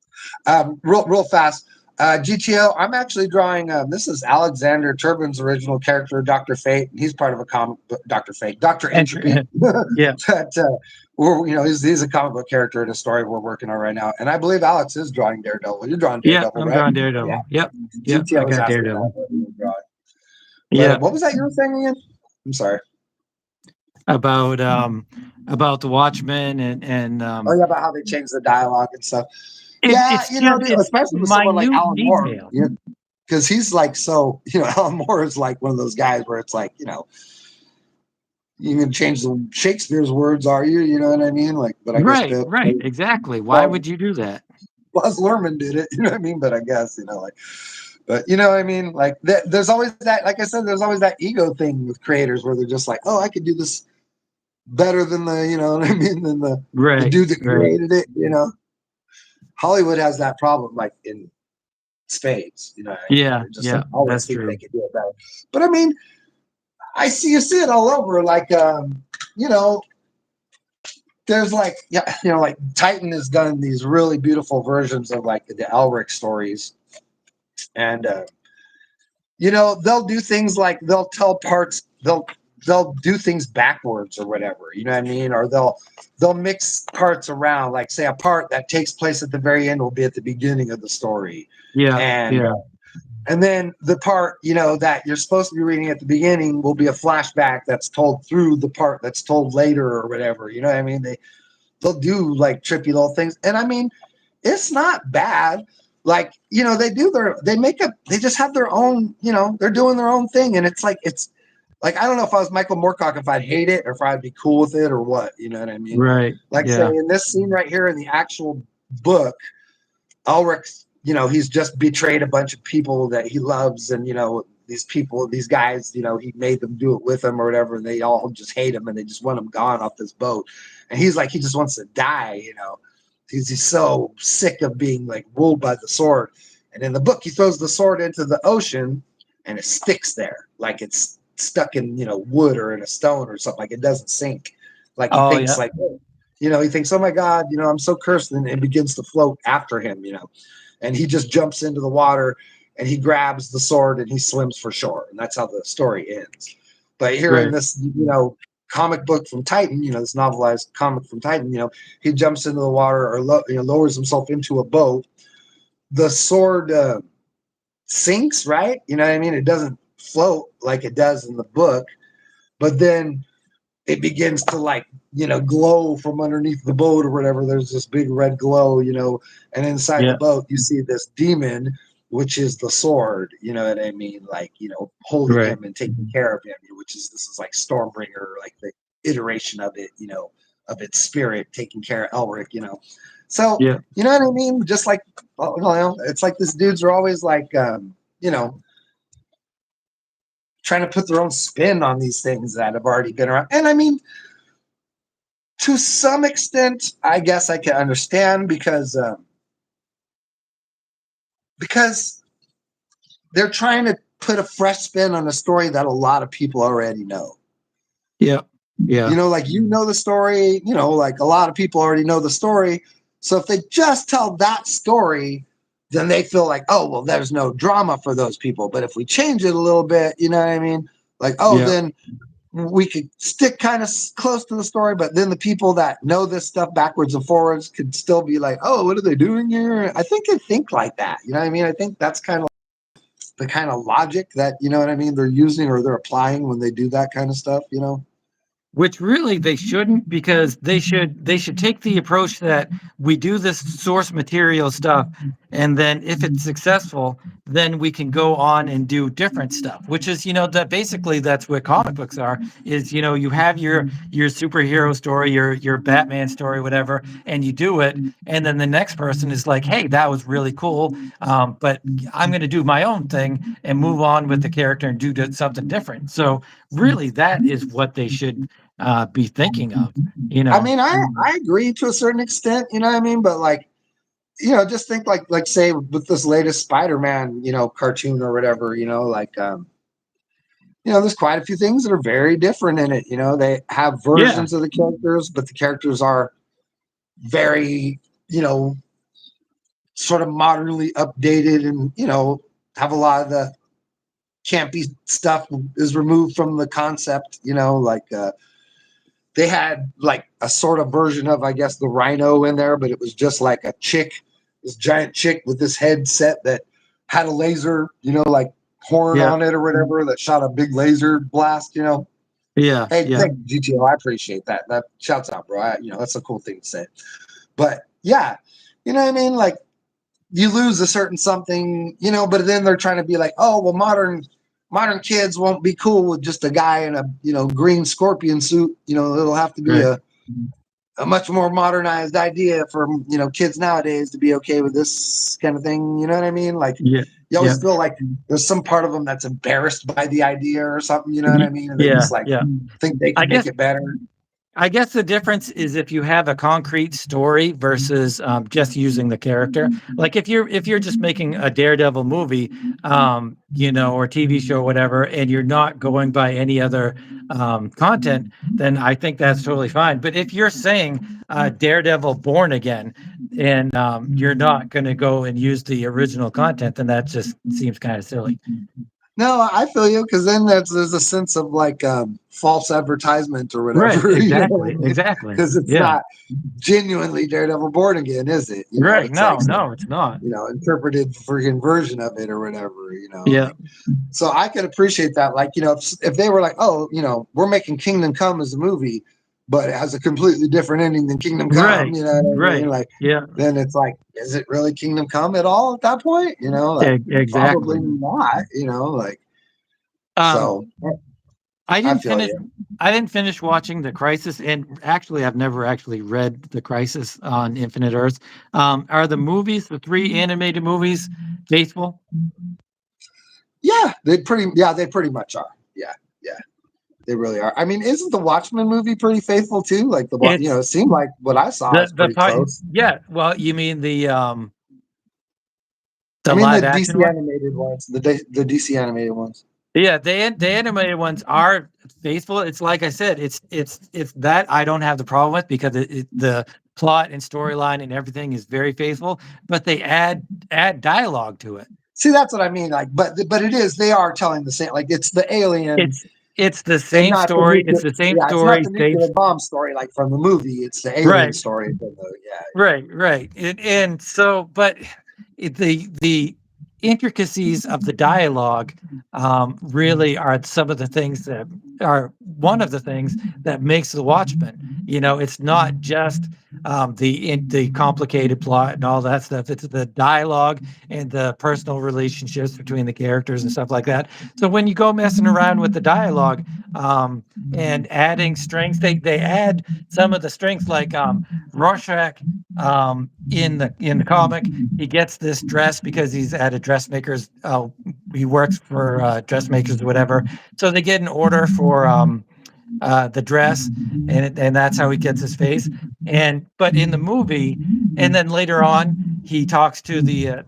Real fast. GTO, I'm actually drawing. This is Alexander Turbin's original character, Dr. Fate. He's part of a comic book, Dr. Fate, Dr. Entropy. And yeah, that he's a comic book character in a story we're working on right now. And I believe Alex is drawing Daredevil. You're drawing yeah, Daredevil, I'm right? drawing Yeah. Daredevil. Yep, yep, I GTO was got asking Daredevil. that what you were drawing. But Yeah, what was that you were saying again? I'm sorry. about the Watchmen and Oh yeah, about how they changed the dialogue and stuff. Yeah, it's you know, just it's especially with someone like minute Alan Moore, detail. you know, because he's like so. Alan Moore is like one of those guys where it's like, you can change the Shakespeare's words, are you? You know what I mean? Like, but I guess Right, right, exactly. Why Buzz, would you do that? Buzz Luhrmann did it. You know what I mean? But I guess like, but you know what I mean? Like, there's always that. Like I said, there's always that ego thing with creators where they're just like, oh, I could do this better than you know what I mean, than the Right, dude that right. created it. Hollywood has that problem, like in spades. You know what I mean? Yeah, They just yeah, always that's think they true. could do it better. But I mean, you see it all over. Like, you know, there's like, yeah, like Titan has done these really beautiful versions of like the Elric stories, and they'll do things like they'll tell parts they'll do things backwards or whatever, you know what I mean, or they'll mix parts around, like say a part that takes place at the very end will be at the beginning of the story, Yeah, and yeah, then the part that you're supposed to be reading at the beginning will be a flashback that's told through the part that's told later or whatever, you know what I mean. They'll do like trippy little things, and I mean, it's not bad. Like, they just have their own, they're doing their own thing, and it's like I don't know if I was Michael Moorcock if I'd hate it or if I'd be cool with it or what, you know what I mean. right. Like, say Yeah, in this scene right here in the actual book, Ulrich, he's just betrayed a bunch of people that he loves, and these guys, he made them do it with him or whatever, and they all just hate him and they just want him gone off this boat. And he's like, he just wants to die, he's so sick of being like ruled by the sword. And in the book, he throws the sword into the ocean and it sticks there, like it's stuck in wood or in a stone or something, like it doesn't sink. Like he oh thinks yeah, like, he thinks, oh my God, I'm so cursed, and it begins to float after him, and he just jumps into the water and he grabs the sword and he swims for shore, and that's how the story ends. But here in right. this, comic book from Titan, this novelized comic from Titan, he jumps into the water or lowers himself into a boat. The sword sinks, right? You know what I mean? It doesn't float like it does in the book, but then it begins to like glow from underneath the boat or whatever. There's this big red glow, and inside the Yeah, boat you see this demon, which is the sword, you know what I mean, like holding right. him and taking care of him, which is this is like Stormbringer, like the iteration of it, of its spirit taking care of Elric, so Yeah. you know what I mean, just like it's like these dudes are always like you know trying to put their own spin on these things that have already been around. And I mean, to some extent, I guess I can understand because they're trying to put a fresh spin on a story that a lot of people already know. Yeah, yeah, Like the story, like a lot of people already know the story. So if they just tell that story, then they feel like, oh, well, there's no drama for those people. But if we change it a little bit, you know what I mean? Like, oh, yeah. then we could stick kind of close to the story, but then the people that know this stuff backwards and forwards could still be like, oh, what are they doing here? I think they think like that. You know what I mean? I think that's kind of the kind of logic that, you know what I mean, they're using or they're applying when they do that kind of stuff. Which really they shouldn't, because they should take the approach that we do this source material stuff, and then if it's successful, then we can go on and do different stuff, which is, that basically that's what comic books are, is, you have your superhero story, your Batman story, whatever, and you do it, and then the next person is like, hey, that was really cool, but I'm going to do my own thing and move on with the character and do something different. So really, that is what they should be thinking of, you I know. mean, I agree to a certain extent, you know what I mean? But like, just think like say with this latest Spider-Man, cartoon or whatever, like there's quite a few things that are very different in it. They have Yeah, versions of the characters, but the characters are very, you know, sort of modernly updated, and have a lot of the campy stuff is removed from the concept. Like they had like a sort of version of, I guess, the Rhino in there, but it was just like a chick, this giant chick with this headset that had a laser, like horn Yeah. on it or whatever, that shot a big laser blast. Yeah. Hey, Yeah. thank you, GTO. I appreciate that. That shouts out, bro. That's a cool thing to say. But yeah, you know what I mean? Like, you lose a certain something, but then they're trying to be like, oh, well, modern kids won't be cool with just a guy in a green scorpion suit. It'll have to be Right. a much more modernized idea for kids nowadays to be okay with this kind of thing. You know what I mean? Like, Yeah. you Yeah. always feel like there's some part of them that's embarrassed by the idea or something. You know what I mean? And they Yeah. just like Yeah. think they I can make guess it better. I guess the difference is if you have a concrete story versus just using the character. Like if you're just making a Daredevil movie, or TV show, or whatever, and you're not going by any other content, then I think that's totally fine. But if you're saying Daredevil Born Again, and you're not going to go and use the original content, then that just seems kind of silly. No, I feel you, because then there's a sense of like false advertisement or Right. whatever. You know what I Exactly. mean? Exactly. Because it's Yeah. not genuinely Daredevil Born Again, is it? Right. It's like No. some No, it's not. interpreted freaking version of it or whatever. Yeah. Like, so I could appreciate that. Like, if they were like, oh, we're making Kingdom Come as a movie, but it has a completely different ending than Kingdom Come. Right. You know what I mean? Right. Like, Yeah. then it's like, is it really Kingdom Come at all at that point? Like, probably Exactly. not. Like, Um, so I I didn't feel finish. you. I didn't finish watching The Crisis, and actually, I've never actually read The Crisis on Infinite Earths. Are the movies, the three animated movies, faithful? Yeah, they pretty much are. Yeah, yeah, they really are. I mean, isn't the Watchmen movie pretty faithful too? Like It's it seemed like what I saw was the pretty part. close. Yeah. Well, you mean I the mean, the live action DC one? animated ones, the DC animated ones. Yeah, the animated ones are faithful. It's like I said, it's that I don't have the problem with, because the plot and storyline and everything is very faithful, but they add dialogue to it. See, that's what I mean. Like, but it is, they are telling the same. Like, it's the alien It's it's the and same not the story. nuclear. It's the same Yeah, it's not story. the Same nuclear bomb story like from the movie. It's the alien right. story from the Right, right. And so, but the intricacies of the dialogue really are some of the things that are one of the things that makes The Watchmen. It's not just the complicated plot and all that stuff. It's the dialogue and the personal relationships between the characters and stuff like that. So when you go messing around with the dialogue and adding strengths, they add some of the strengths, like Rorschach in the comic, he gets this dress because he's at a dressmaker's. He works for dressmakers or whatever. So they get an order for the dress, and that's how he gets his face. But in the movie, and then later on, he talks to the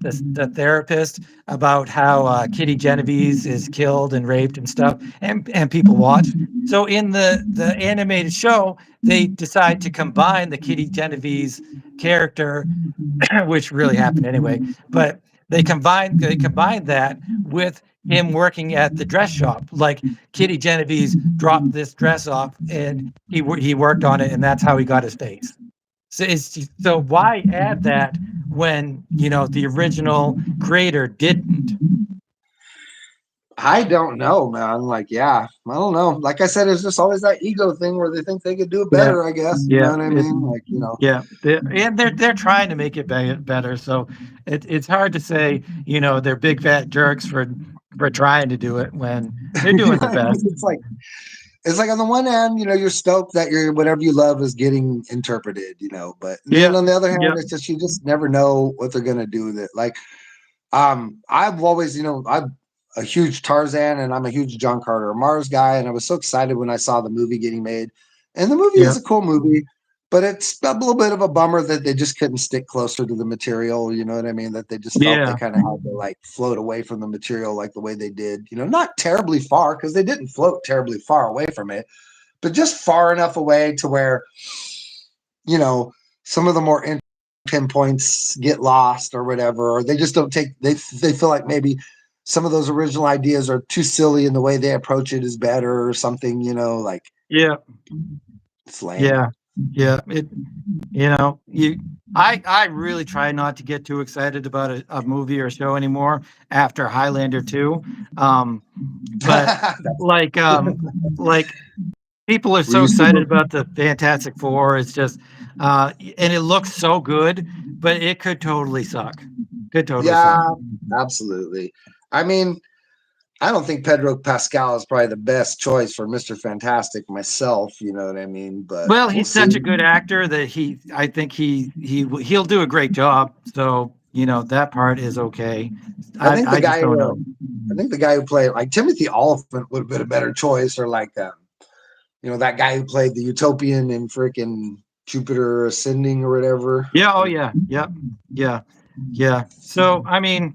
therapist about how Kitty Genovese is killed and raped and stuff, and people watch. So in the animated show, they decide to combine the Kitty Genovese character, which really happened anyway, but they combined that with him working at the dress shop. Like, Kitty Genovese dropped this dress off, and he worked on it, and that's how he got his face. So why add that when the original creator didn't? I don't know, man. Like, yeah, I don't know. Like I said, it's just always that ego thing where they think they could do it Yeah, better, I guess. You know yeah, what I mean? Like, yeah. They're trying to make it better. So it's hard to say they're big fat jerks for trying to do it when they're you know doing their what I mean? best. It's like on the one hand, you're stoked that your whatever you love is getting interpreted, but then Yeah, on the other hand, yeah, it's just you just never know what they're gonna do with it. Like, I've always, I'm a huge Tarzan and I'm a huge John Carter Mars guy, and I was so excited when I saw the movie getting made. And the movie yeah, is a cool movie, but it's a little bit of a bummer that they just couldn't stick closer to the material. You know what I mean? That they just felt they yeah, kind of had to like float away from the material like the way they did. Not terribly far, because they didn't float terribly far away from it, but just far enough away to where, some of the more pinpoints get lost or whatever, or they just don't take. They feel like maybe some of those original ideas are too silly, and the way they approach it is better or something. Like Yeah, it's lame. yeah, yeah. I really try not to get too excited about a movie or show anymore after Highlander 2. Um, but like like people are We're so used to excited about the Fantastic Four. It's just and it looks so good, but it could totally suck. Could totally yeah, suck. absolutely. I mean, I don't think Pedro Pascal is probably the best choice for Mr. Fantastic myself. You know what I mean? But Well, we'll he's see. such a good actor that I think he'll do a great job. So, that part is okay. I think the I just guy. don't know. I think the guy who played like Timothy Oliphant would have been a better choice, or like that guy who played the Utopian in freaking Jupiter Ascending or whatever. Yeah, oh Like, yeah. Yep. Yeah. Yeah. So, I mean,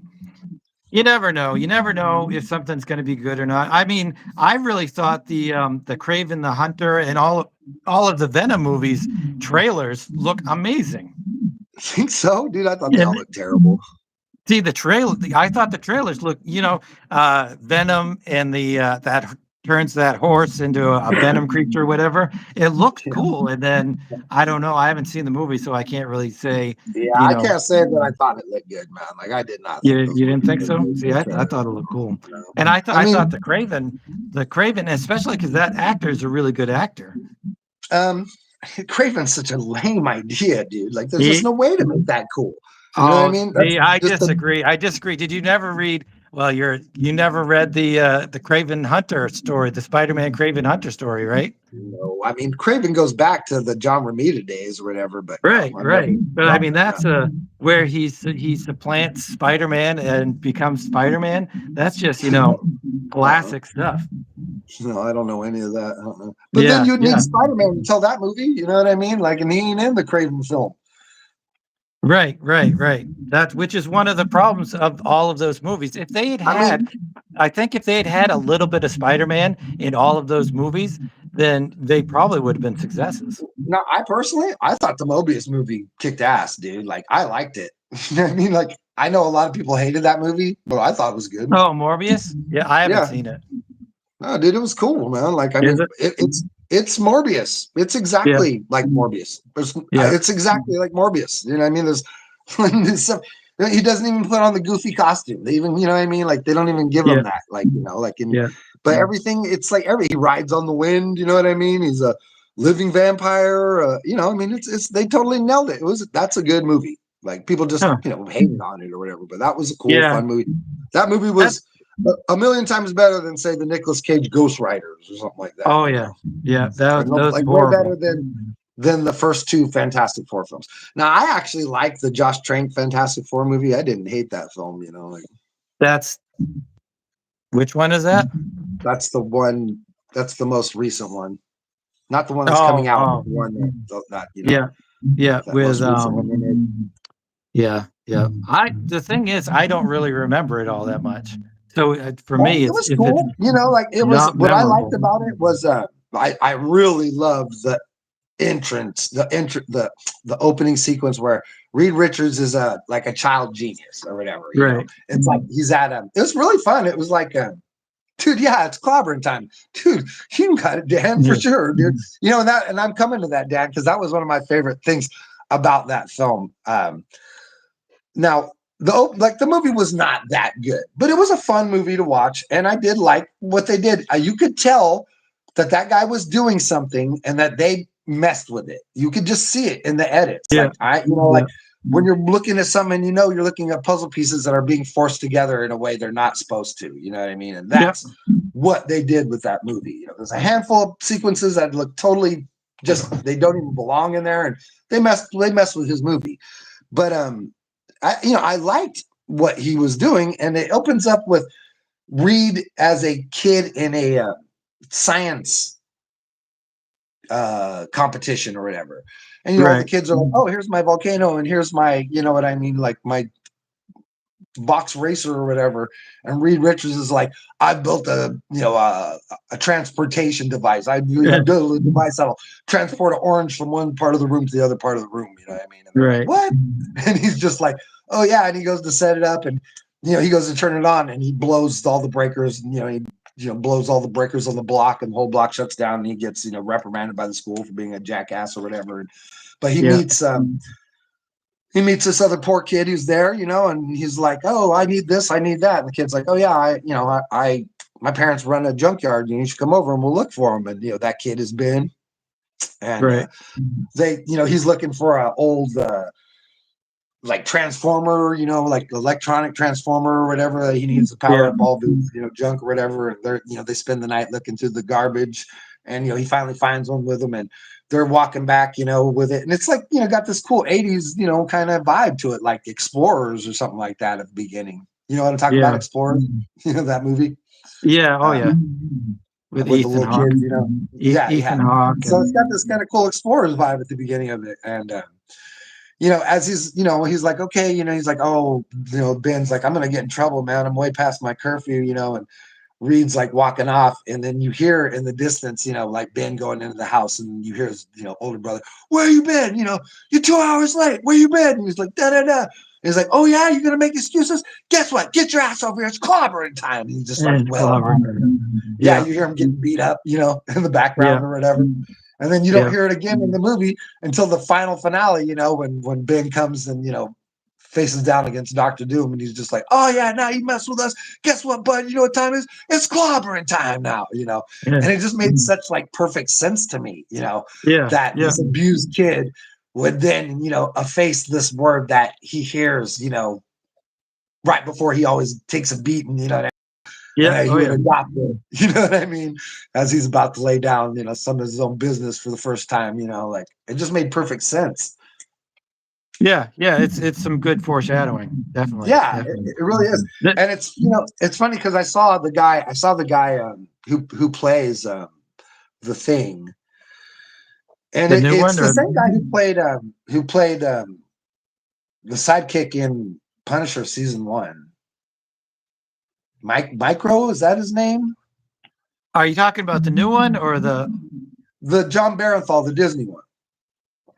you never know. You never know if something's going to be good or not. I mean, I really thought the Craven the Hunter and all of the Venom movies trailers look amazing. I think so, dude. I thought they all And looked terrible. see the trailer. I thought the trailers look, Venom and the that turns that horse into a Venom creature, or whatever. It looks Yeah, cool, and then I don't know. I haven't seen the movie, so I can't really say. yeah, You I know, can't say that I thought it looked good, man. Like I did not think those you didn't movies think looked so? good See, in the I trailer. thought it looked cool, You know? and I I mean, thought the Craven, especially because that actor is a really good actor. um, Craven's such a lame idea, dude. Like, there's just He no way to make that cool. You know what I Oh, mean? That's see, I just a disagree. I disagree. Did you never read? Well, you never read the Craven Hunter story, the Spider-Man Craven Hunter story, right? I mean, Craven goes back to the John Romita days or whatever, but no, Right, I've never. right. But I mean, that's where he supplants Spider-Man and becomes Spider-Man. That's just Uh-uh. classic stuff. No, I don't know any of that. I don't know. But then Yeah, you'd need yeah. Spider-Man to tell that movie. You know what I mean? Like, and he ain't in the Craven film. Right, right, right. That which is one of the problems of all of those movies. I mean, I think if they had had a little bit of Spider-Man in all of those movies, then they probably would have been successes. no, I personally, I thought the Mobius movie kicked ass, dude. Like, I liked it. You know what I mean? Like, I know a lot of people hated that movie, but I thought it was good. Oh, Morbius? Yeah, I haven't Yeah, seen it. no, dude, it was cool, man. Like, I Is mean, it? it's Morbius. It's Yeah, exactly like Morbius. yeah, It's exactly like Morbius. You know what I mean? There's some, he doesn't even put on the goofy costume. They even, you know what I mean? Like, they don't even give yeah, him that. Like, like in, yeah. but everything, it's like he rides on the wind. You know what I mean? He's a living vampire. I mean, they totally nailed it. That's a good movie. Like, people just, Huh. hated on it or whatever, but that was a cool, Yeah, fun movie. That movie that's was a million times better than, say, the Nicolas Cage Ghost Riders or something like that. oh yeah. Yeah, that No, that was like way better horrible. than the first two Fantastic Four films. Now, I actually like the Josh Trank Fantastic Four movie. I didn't hate that film. Like, That's which one is that? that's the one. That's the most recent one, not the one that's coming Oh, out, but oh, the one that yeah, yeah, that with most recent one they made. yeah, yeah. The thing is, I don't really remember it all that much. So for Well, me, it it's was if it's cool. Like, it was, not what I liked memorable. about it was I really loved the entrance, the opening sequence where Reed Richards is like a child genius or whatever. Right. It's like he's at it was really fun. It was like dude, yeah, it's clobbering time. Dude, you got it, Dan, for Yeah. sure, dude. And I'm coming to that, Dan, because that was one of my favorite things about that film. Now, the movie was not that good, but it was a fun movie to watch, and I did like what they did. You could tell that guy was doing something, and that they messed with it. You could just see it in the edits. Yeah. Like, like when you're looking at something, you're looking at puzzle pieces that are being forced together in a way they're not supposed to. You know what I mean? And Yeah. that's what they did with that movie. There's a handful of sequences that look totally just, they don't even belong in there, and they messed with his movie. But I liked what he was doing, and it opens up with Reed as a kid in a science competition or whatever, and the Right. kids are like, "Oh, here's my volcano, and here's my, you know what I mean, like my box racer or whatever. And Reed Richards is like, I built a transportation device. I Yeah. built a device that'll transport an orange from one part of the room to the other part of the room. You know what I mean? And they're like, Right. what? And he's just like, oh yeah. And he goes to set it up, and he goes to turn it on, and he blows all the breakers, and he blows all the breakers on the block, and the whole block shuts down, and he gets reprimanded by the school for being a jackass or whatever. But Yeah. he meets this other poor kid who's there, and he's like, "Oh, I need this, I need that." And the kid's like, "Oh yeah, my parents run a junkyard. You should come over and we'll look for him." And that kid has been, and Right. he's looking for an old like transformer, like electronic transformer or whatever that he needs to power Yeah. up all the junk or whatever. And they spend the night looking through the garbage, and he finally finds one with them, and they're walking back, with it, and it's like got this cool '80s kind of vibe to it, like Explorers or something like that at the beginning. You know what I'm talking about, Yeah. Explorers? That movie Yeah. Oh yeah. With with the Ethan little Hawke. kids, yeah, Ethan yeah. Hawke So it's and got this kind of cool Explorers vibe at the beginning of it, and as he's like, okay, he's like, oh, Ben's like, I'm gonna get in trouble, man. I'm way past my curfew, and Reed's like walking off, and then you hear in the distance, like Ben going into the house, and you hear his, older brother, where you been? You're 2 hours late. Where you been? And he's like, da da da. And he's like, oh yeah, you're gonna make excuses? Guess what? Get your ass over here. It's clobbering time. And he just starts wailing on her. Yeah, yeah. you hear him getting beat up, in the Yeah. background or whatever. And then you don't Yeah. hear it again in the movie until the final finale, when Ben comes and, faces down against Doctor Doom, and he's just like, oh yeah, now you mess with us. Guess what, bud? You know what time it is? It's clobbering time now, Yeah. And it just made such like perfect sense to me, Yeah. that Yeah. this abused kid would then, efface this word that he hears, right before he always takes a beating, and Yeah. that he Oh would yeah. adopt it, you know what I mean? As he's about to lay down, some of his own business for the first time, like it just made perfect sense. Yeah. Yeah. It's some good foreshadowing. Definitely. Yeah, Definitely. it really is. The, And it's funny because I saw the guy who plays the Thing, and the new it's one the or same guy who played the sidekick in Punisher season 1. Micro, is that his name? are you talking about the new one or the The John Barenthal, the Disney one.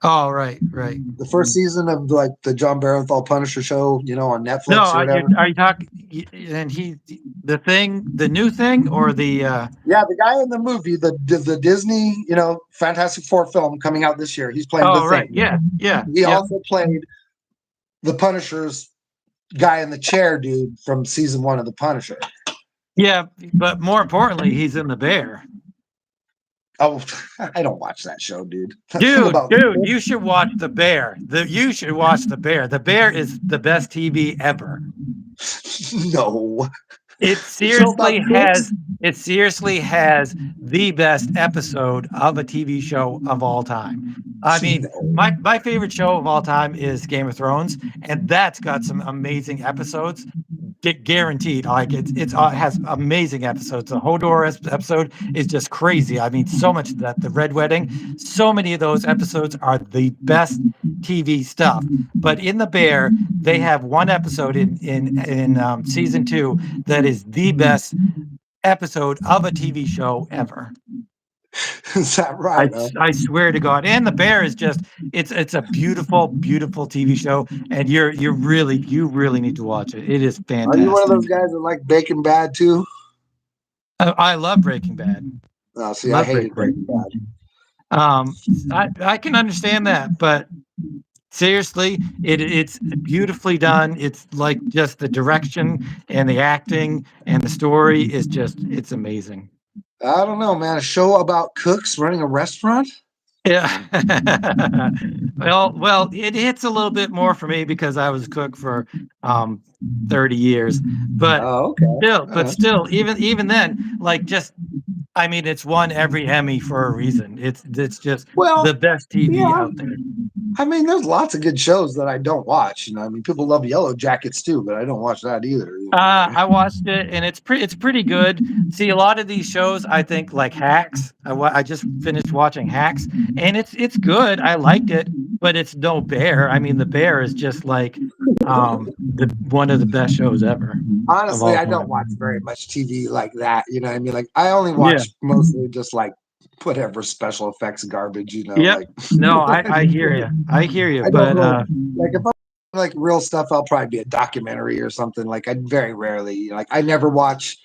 oh right, right. The first season of like the John Barenthal Punisher show, on No, Netflix or whatever. are you talking and the thing, the new thing or the Yeah, the guy in the movie, the Disney, Fantastic Four film coming out this year. He's playing the oh right. Thing. Yeah. Yeah. He Yeah. also played the Punisher's guy in the chair dude from season 1 of the Punisher. Yeah, but more importantly, he's in the Bear. Oh, I don't watch that show, dude. The thing Dude, about dude, you should watch The Bear. You should watch The Bear. The Bear is the best TV ever. no, It the show about seriously kids. has it seriously has the best episode of a TV show of all time. I mean, No, my favorite show of all time is Game of Thrones, and that's got some amazing episodes. Guaranteed. Like it has amazing episodes. The Hodor episode is just crazy. I mean, so much of that. The Red Wedding, so many of those episodes are the best TV stuff. But in the Bear, they have one episode in season 2 that is the best episode of a TV show ever. is that right? Huh? I swear to God. And the Bear is just it's a beautiful, beautiful TV show, and you really need to watch it. It is Are you one of fantastic. those guys that like Breaking Bad too? I love Breaking Bad. Oh, see, I Love hated Breaking Breaking Bad. Bad. I can understand that, but seriously, it's beautifully done. It's like just the direction and the acting and the story is just it's amazing. I don't know, man. A show about cooks running a restaurant? Yeah. Well, it hits a little bit more for me because I was a cook for um 30 years. But Oh, okay. still, even then, like just I mean, it's won every Emmy for a reason. It's just Well, the best TV yeah. out there. I mean, there's lots of good shows that I don't watch. I mean, people love Yellow Jackets too, but I don't watch that either. I watched it and it's pretty good. See, a lot of these shows, I think, like Hacks. I just finished watching Hacks, and it's good. I liked it, but it's no Bear. I mean, the Bear is just like the one of the best shows ever of Honestly, all I don't time. watch very much TV like that. You know what I mean? Like I only Yeah. watch mostly just like whatever special effects garbage, Yep. like No, I hear you. I hear you. I don't But really like if I like real stuff, I'll probably be a documentary or something. Like I very rarely, like I never watch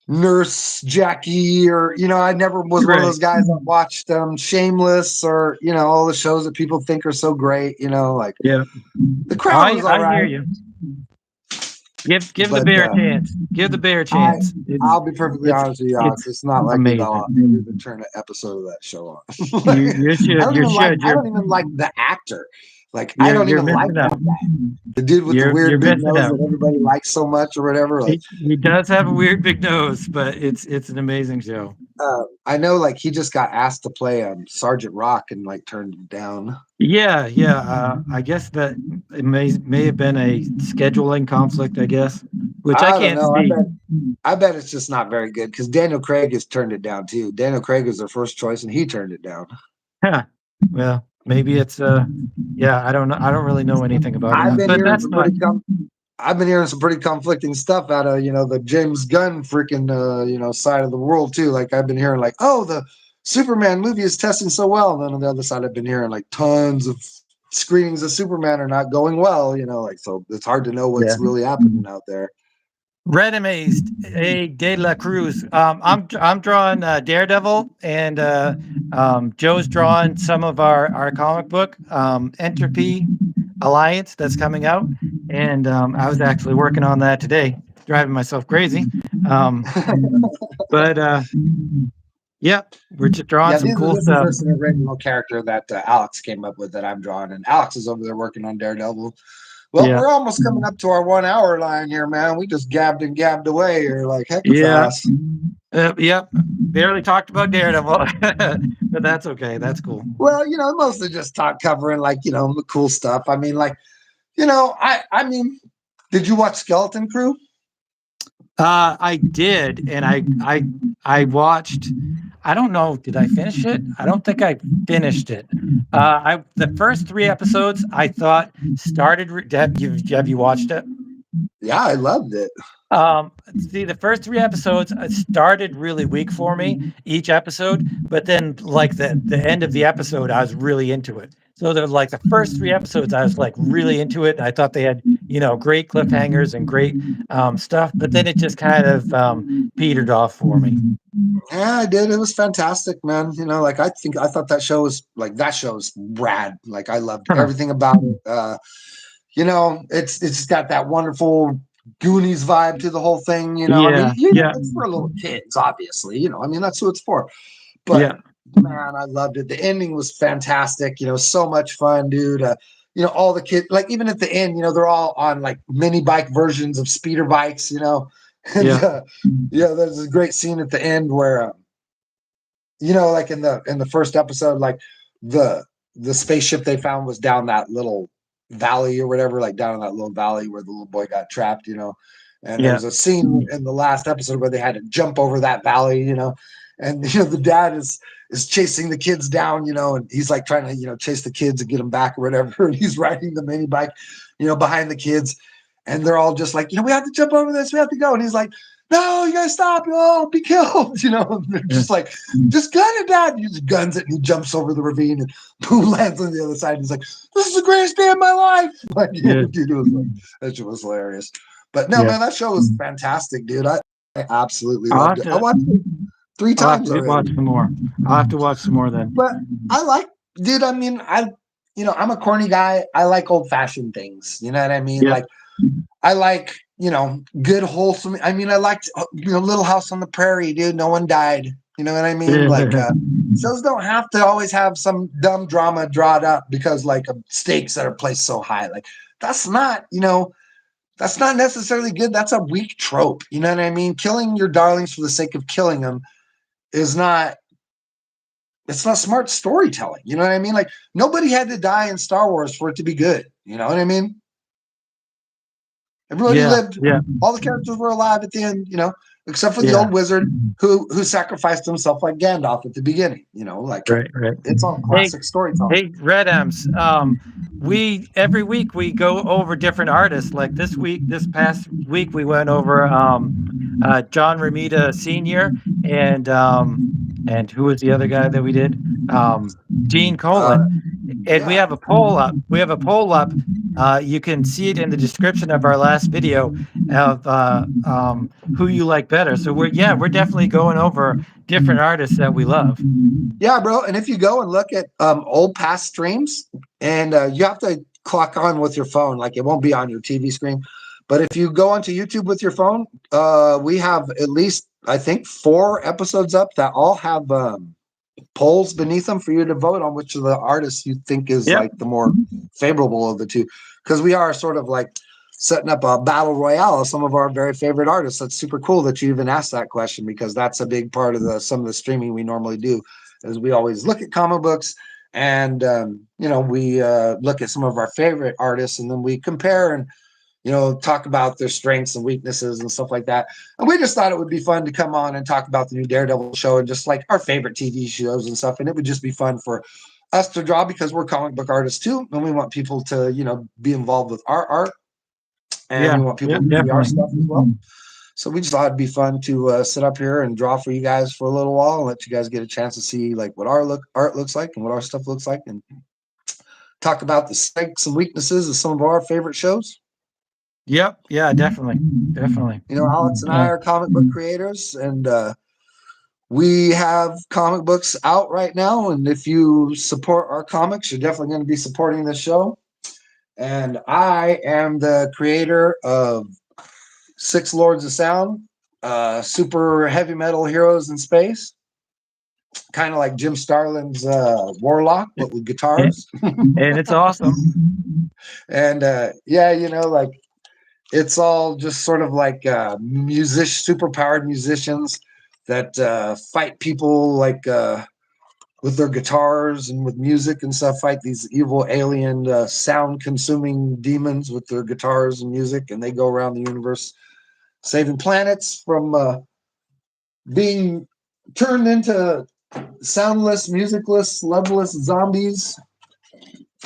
Nurse Jackie or I never was one of right. those guys that watched Shameless or all the shows that people think are so great. Like Yeah. The Crown was all I hear right, you. Give the but Bear a chance. Give the Bear a I chance. I'll be perfectly honest with you, Alex. It's It's not like it. I'll amazing. even turn an episode of that show on. You should. You should. I don't even like the actor. Like I don't You're even like missing that out. guy. The dude with the You're weird big missing nose out. that everybody likes so much or whatever. Like He does have a weird big nose, but it's an amazing show. I know like he just got asked to play Sergeant Rock and like turned it down. Yeah, yeah. I guess that it may have been a scheduling conflict. I guess, which I I don't can't know. see. I bet it's just not very good because Daniel Craig has turned it down too. Daniel Craig was their first choice and he turned it down. Huh. Well, maybe it's yeah. I don't know. I don't really know anything about I've him, been but hearing that's some not. pretty I've been hearing some pretty conflicting stuff out of the James Gunn freaking side of the world too. Like I've been hearing like, oh, the Superman movie is testing so well, and then on the other side, I've been hearing like tons of screenings of Superman are not going well. Like so it's hard to know Yeah. what's really happening out there. Red Amazed, A. De La Cruz. I'm drawing Daredevil, and Joe's drawing some of our comic book Entropy Alliance that's coming out, and I was actually working on that today, driving myself crazy. Um, but yep, we're just drawing Yeah, some cool this is stuff. just an original character that Alex came up with that I'm drawing, and Alex is over there working on Daredevil. Well, Yeah, we're almost coming up to our 1 hour line here, man. We just gabbed and gabbed away here like heck yeah, fast. yep. Barely talked about Daredevil, but that's okay. That's cool. Well, mostly just talk covering like the cool stuff. I mean, like I mean, did you watch Skeleton Crew? I did, and I watched. I don't know. Did I finish it? I don't think I finished it. I the first 3 episodes I thought started. Have you watched it? Yeah, I loved it. See, the first 3 episodes started really weak for me each episode, but then like the end of the episode, I was really into it. So like the first 3 episodes, I was like really into it. I thought they had great cliffhangers and great stuff, but then it just kind of petered off for me. Yeah, I did. It was fantastic, man. Like I thought that show was rad. Like I loved everything about it. It's got that wonderful Goonies vibe to the whole thing. I mean, Yeah, yeah, it's for little kids, obviously. I mean, that's who it's for. But yeah, man, I loved it. The ending was fantastic. So much fun, dude. All the kids, like even at the end, they're all on like mini bike versions of speeder bikes. And yeah, yeah, there's a great scene at the end where, like in the first episode, like the the spaceship they found was down that little valley or whatever, like down in that little valley where the little boy got trapped. And yeah, there's a scene in the last episode where they had to jump over that valley. And the dad is chasing the kids down, and he's like trying to chase the kids and get them back or whatever. And he's riding the mini bike, behind the kids, and they're all just like, we have to jump over this, we have to go. And he's like, no, you gotta stop, you'll be killed. And they're yeah, just like, just gun it, dad. And he just guns it and he jumps over the ravine and boom, lands on the other side. And he's like, this is the greatest day of my life. Like, yeah, dude, it was like, that shit was hilarious. But no, yeah. man, that show was fantastic, dude. I absolutely I'll loved have it. I to watched it three I'll have times to already. watch some more. I'll have to watch some more then. But I like, dude. I mean, I'm a corny guy. I like old fashioned things. You know what I mean? Yeah, Like, I like, good wholesome. I mean, I liked, Little House on the Prairie, dude. No one died. You know what I mean? Like, shows don't have to always have some dumb drama drawn up because like stakes that are placed so high. Like, that's not, that's not necessarily good. That's a weak trope. You know what I mean? Killing your darlings for the sake of killing them is not it's not smart storytelling. You know what I mean? Like nobody had to die in Star Wars for it to be good. You know what I mean? Everybody yeah, lived. yeah, All the characters were alive at the end. except for the Yeah. old wizard who sacrificed himself like Gandalf at the beginning. Like Right. Right. it's all Hey, classic storytelling. hey, Red M's. We every week we go over different artists. Like this past week, we went over John Romita Sr. and who was the other guy that we did? Gene Uh, Colan. And we yeah, have a poll up. We have a poll up. You can see it in the description of our last video of who you like better. So we're definitely going over different artists that we love. yeah, bro. And if you go and look at old past streams, and you have to clock on with your phone, like it won't be on your TV screen. But if you go onto YouTube with your phone, we have at least I think 4 episodes up that all have polls beneath them for you to vote on which of the artists you think is Yep. like the more favorable of the two. Because we are sort of like setting up a battle royale of some of our very favorite artists. That's super cool that you even asked that question, because that's a big part of some of the streaming we normally do. Is we always look at comic books and we look at some of our favorite artists, and then we compare and talk about their strengths and weaknesses and stuff like that. And we just thought it would be fun to come on and talk about the new Daredevil show and just like our favorite TV shows and stuff. And it would just be fun for us to draw, because we're comic book artists too, and we want people to be involved with our art, and Yeah. we want people Yep. to see our Definitely. stuff as well. So we just thought it'd be fun to sit up here and draw for you guys for a little while and let you guys get a chance to see like what our art looks like and what our stuff looks like, and talk about the strengths and weaknesses of some of our favorite shows. Yep. Yeah. Definitely. Definitely. Alex and I Yeah. are comic book creators, and we have comic books out right now. And if you support our comics, you're definitely going to be supporting this show. And I am the creator of Six Lords of Sound, super heavy metal heroes in space, kind of like Jim Starlin's Warlock, but with And, guitars. and it's awesome. And yeah, like it's all just sort of like super powered musicians that fight people like with their guitars and with music and stuff, fight these evil alien sound consuming demons with their guitars and music, and they go around the universe saving planets from being turned into soundless, musicless, loveless zombies.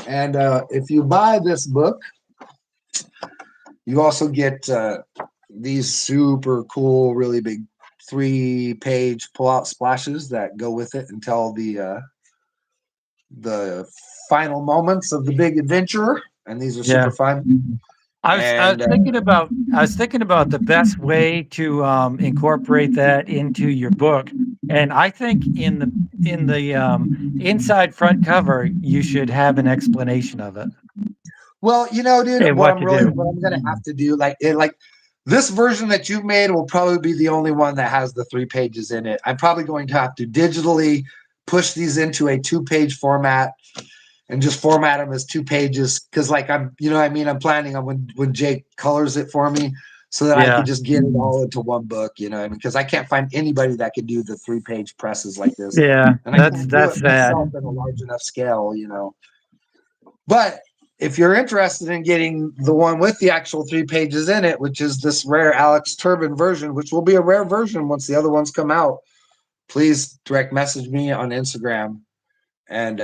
And if you buy this book, you also get these super cool, really big 3-page pull-out splashes that go with it and tell the final moments of the big adventure. And these are super Yeah. fun. I was And thinking about the best way to incorporate that into your book, and I think in the inside front cover you should have an explanation of it well, dude, and what to do. what I'm gonna have to do, like this version that you've made will probably be the only one that has the 3 pages in it. I'm probably going to have to digitally push these into a 2-page format and just format them as 2 pages, because like I'm planning on when Jake colors it for me, so that I Yeah, could just get it all into one book. Because I can't find anybody that could do the 3-page presses like this, yeah, and I that's can't do that's it sad. myself in a large enough scale. But if you're interested in getting the one with the actual 3 pages in it, which is this rare Alex Turbin version, which will be a rare version once the other ones come out, please direct message me on Instagram. And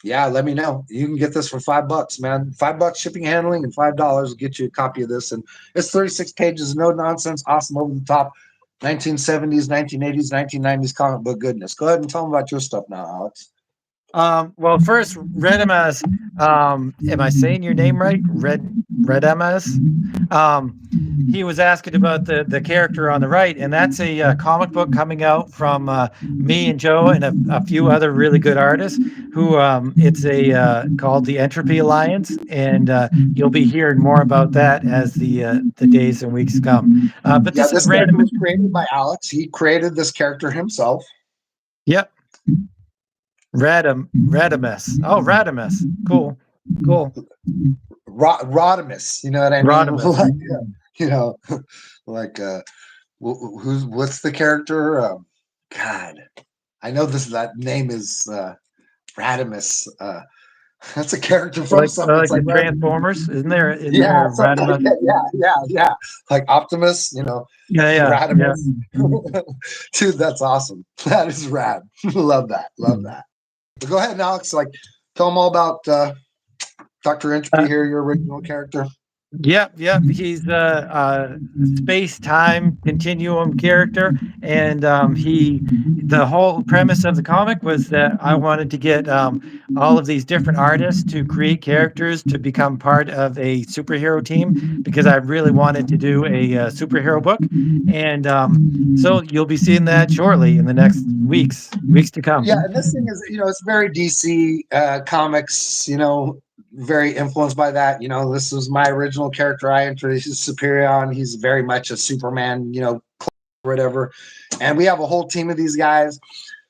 yeah, let me know. You can get this for $5, man. $5 shipping, handling, and $5 will get you a copy of this. And it's 36 pages, no nonsense, awesome, over the top, 1970s, 1980s, 1990s comic book goodness. Go ahead and tell them about your stuff now, Alex. Well, first, Redimas, am I saying your name right? Redimas? Um, he was asking about the character on the right, and that's a comic book coming out from me and Joe and a few other really good artists. Who it's a called the Entropy Alliance, and you'll be hearing more about that as the days and weeks come. But Yeah, this is this character random. was created by Alex. He created this character himself. Yep, Radimus. Oh, Radimus. Cool, cool. Rodimus, you know what I mean? Rodimus. Like, you know, like what's the character? God, I know that name is Radimus. That's a character from something. It's like the like Transformers, isn't there? Isn't yeah, there something like Radimus? that. Yeah. Like Optimus, Yeah, yeah, yeah. Radimus. Dude, that's awesome. That is rad. Love that. Love that. But go ahead, Alex. Like, tell them all about Dr. Entropy Uh, here, your original character. Yep, yep. He's a space-time continuum character, and he. The whole premise of the comic was that I wanted to get all of these different artists to create characters to become part of a superhero team because I really wanted to do a superhero book, and so you'll be seeing that shortly in the next weeks to come. Yeah, and this thing is, it's very DC comics, very influenced by that. This was my original character I introduced Superion. He's very much a Superman, whatever. And we have a whole team of these guys.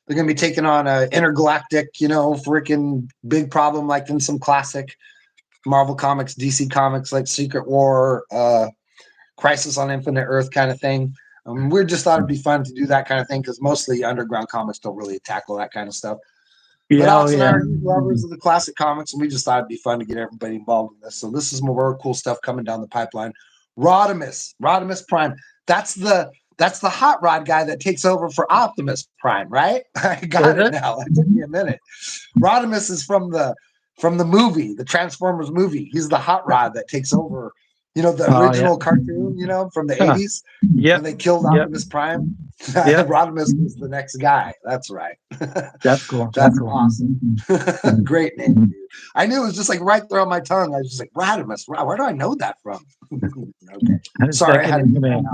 They're going to be taking on a intergalactic, freaking big problem like in some classic Marvel comics, DC comics like Secret War, Crisis on Infinite Earth kind of thing. We just thought it'd be fun to do that kind of thing because mostly underground comics don't really tackle that kind of stuff. But Yeah, oh Alex and I yeah. are huge lovers of the classic comics, and we just thought it'd be fun to get everybody involved in this. So this is more cool stuff coming down the pipeline. Rodimus Prime. That's the hot rod guy that takes over for Optimus Prime, right? I got Is it it? now. It took me a minute. Rodimus is from the movie, the Transformers movie. He's the hot rod that takes over. The Oh yeah. original cartoon, from the Huh. 80s when Yep. they killed Yep. Optimus Prime. Yep. Rodimus was the next guy. That's right. That's cool. That's That's cool. awesome. Great name, dude. I knew it was just like right there on my tongue. I was just like, Rodimus. Where do I know that from? Okay. Sorry, I Second had to in get that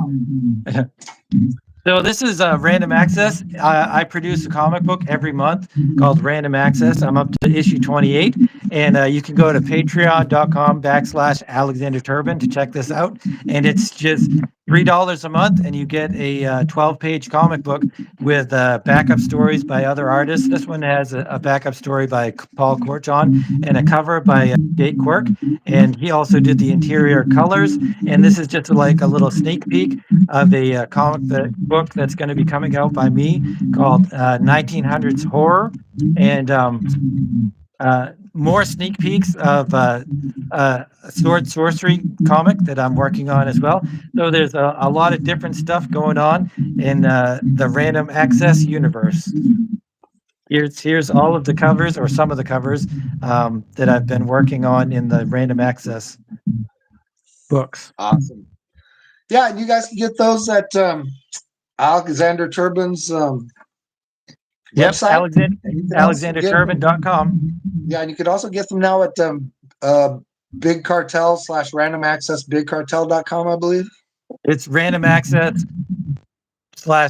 command. So this is Random Access. I produce a comic book every month called Random Access. I'm up to issue 28, and you can go to patreon.com/Alexander Turbin to check this out. And it's just $3 a month, and you get a 12-page comic book with backup stories by other artists. This one has a backup story by Paul Corchon and a cover by Jake Quirk, and he also did the interior colors. And this is just like a little sneak peek of a book that's going to be coming out by me called 1900s Horror, and more sneak peeks of sword sorcery comic that I'm working on as well. So there's a lot of different stuff going on in the Random Access universe. Here's all of the covers or some of the covers that I've been working on in the Random Access books. Awesome. Yeah, and you guys can get those at Alexander Turbin's Yep, website. AlexanderTurbin.com. Yeah, and you could also get them now at Big Cartel / Random Access BigCartel.com, I believe. It's Random Access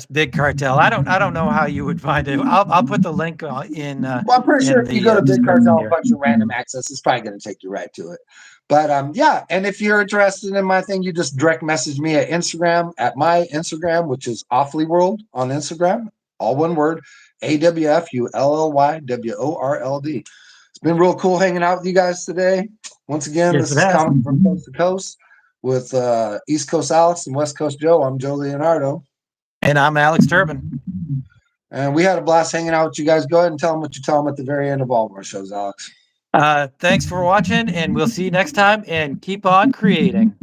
/ Big Cartel. I don't know how you would find it. I'll put the link in Well, I'm pretty sure if you go to Big description Cartel, a here. bunch of Random Access, it's probably going to take you right to it. But yeah, and if you're interested in my thing, you just direct message me at Instagram at my Instagram, which is Awfully World on Instagram, all one word, AWFULLYWORLD. It's been real cool hanging out with you guys today. Once again, Yes, this it is has. Comic from Coast to Coast with East Coast Alex and West Coast Joe. I'm Joe Leonardo. And I'm Alex Turbin. And we had a blast hanging out with you guys. Go ahead and tell them what you tell them at the very end of all of our shows, Alex. Thanks for watching, and we'll see you next time. And keep on creating.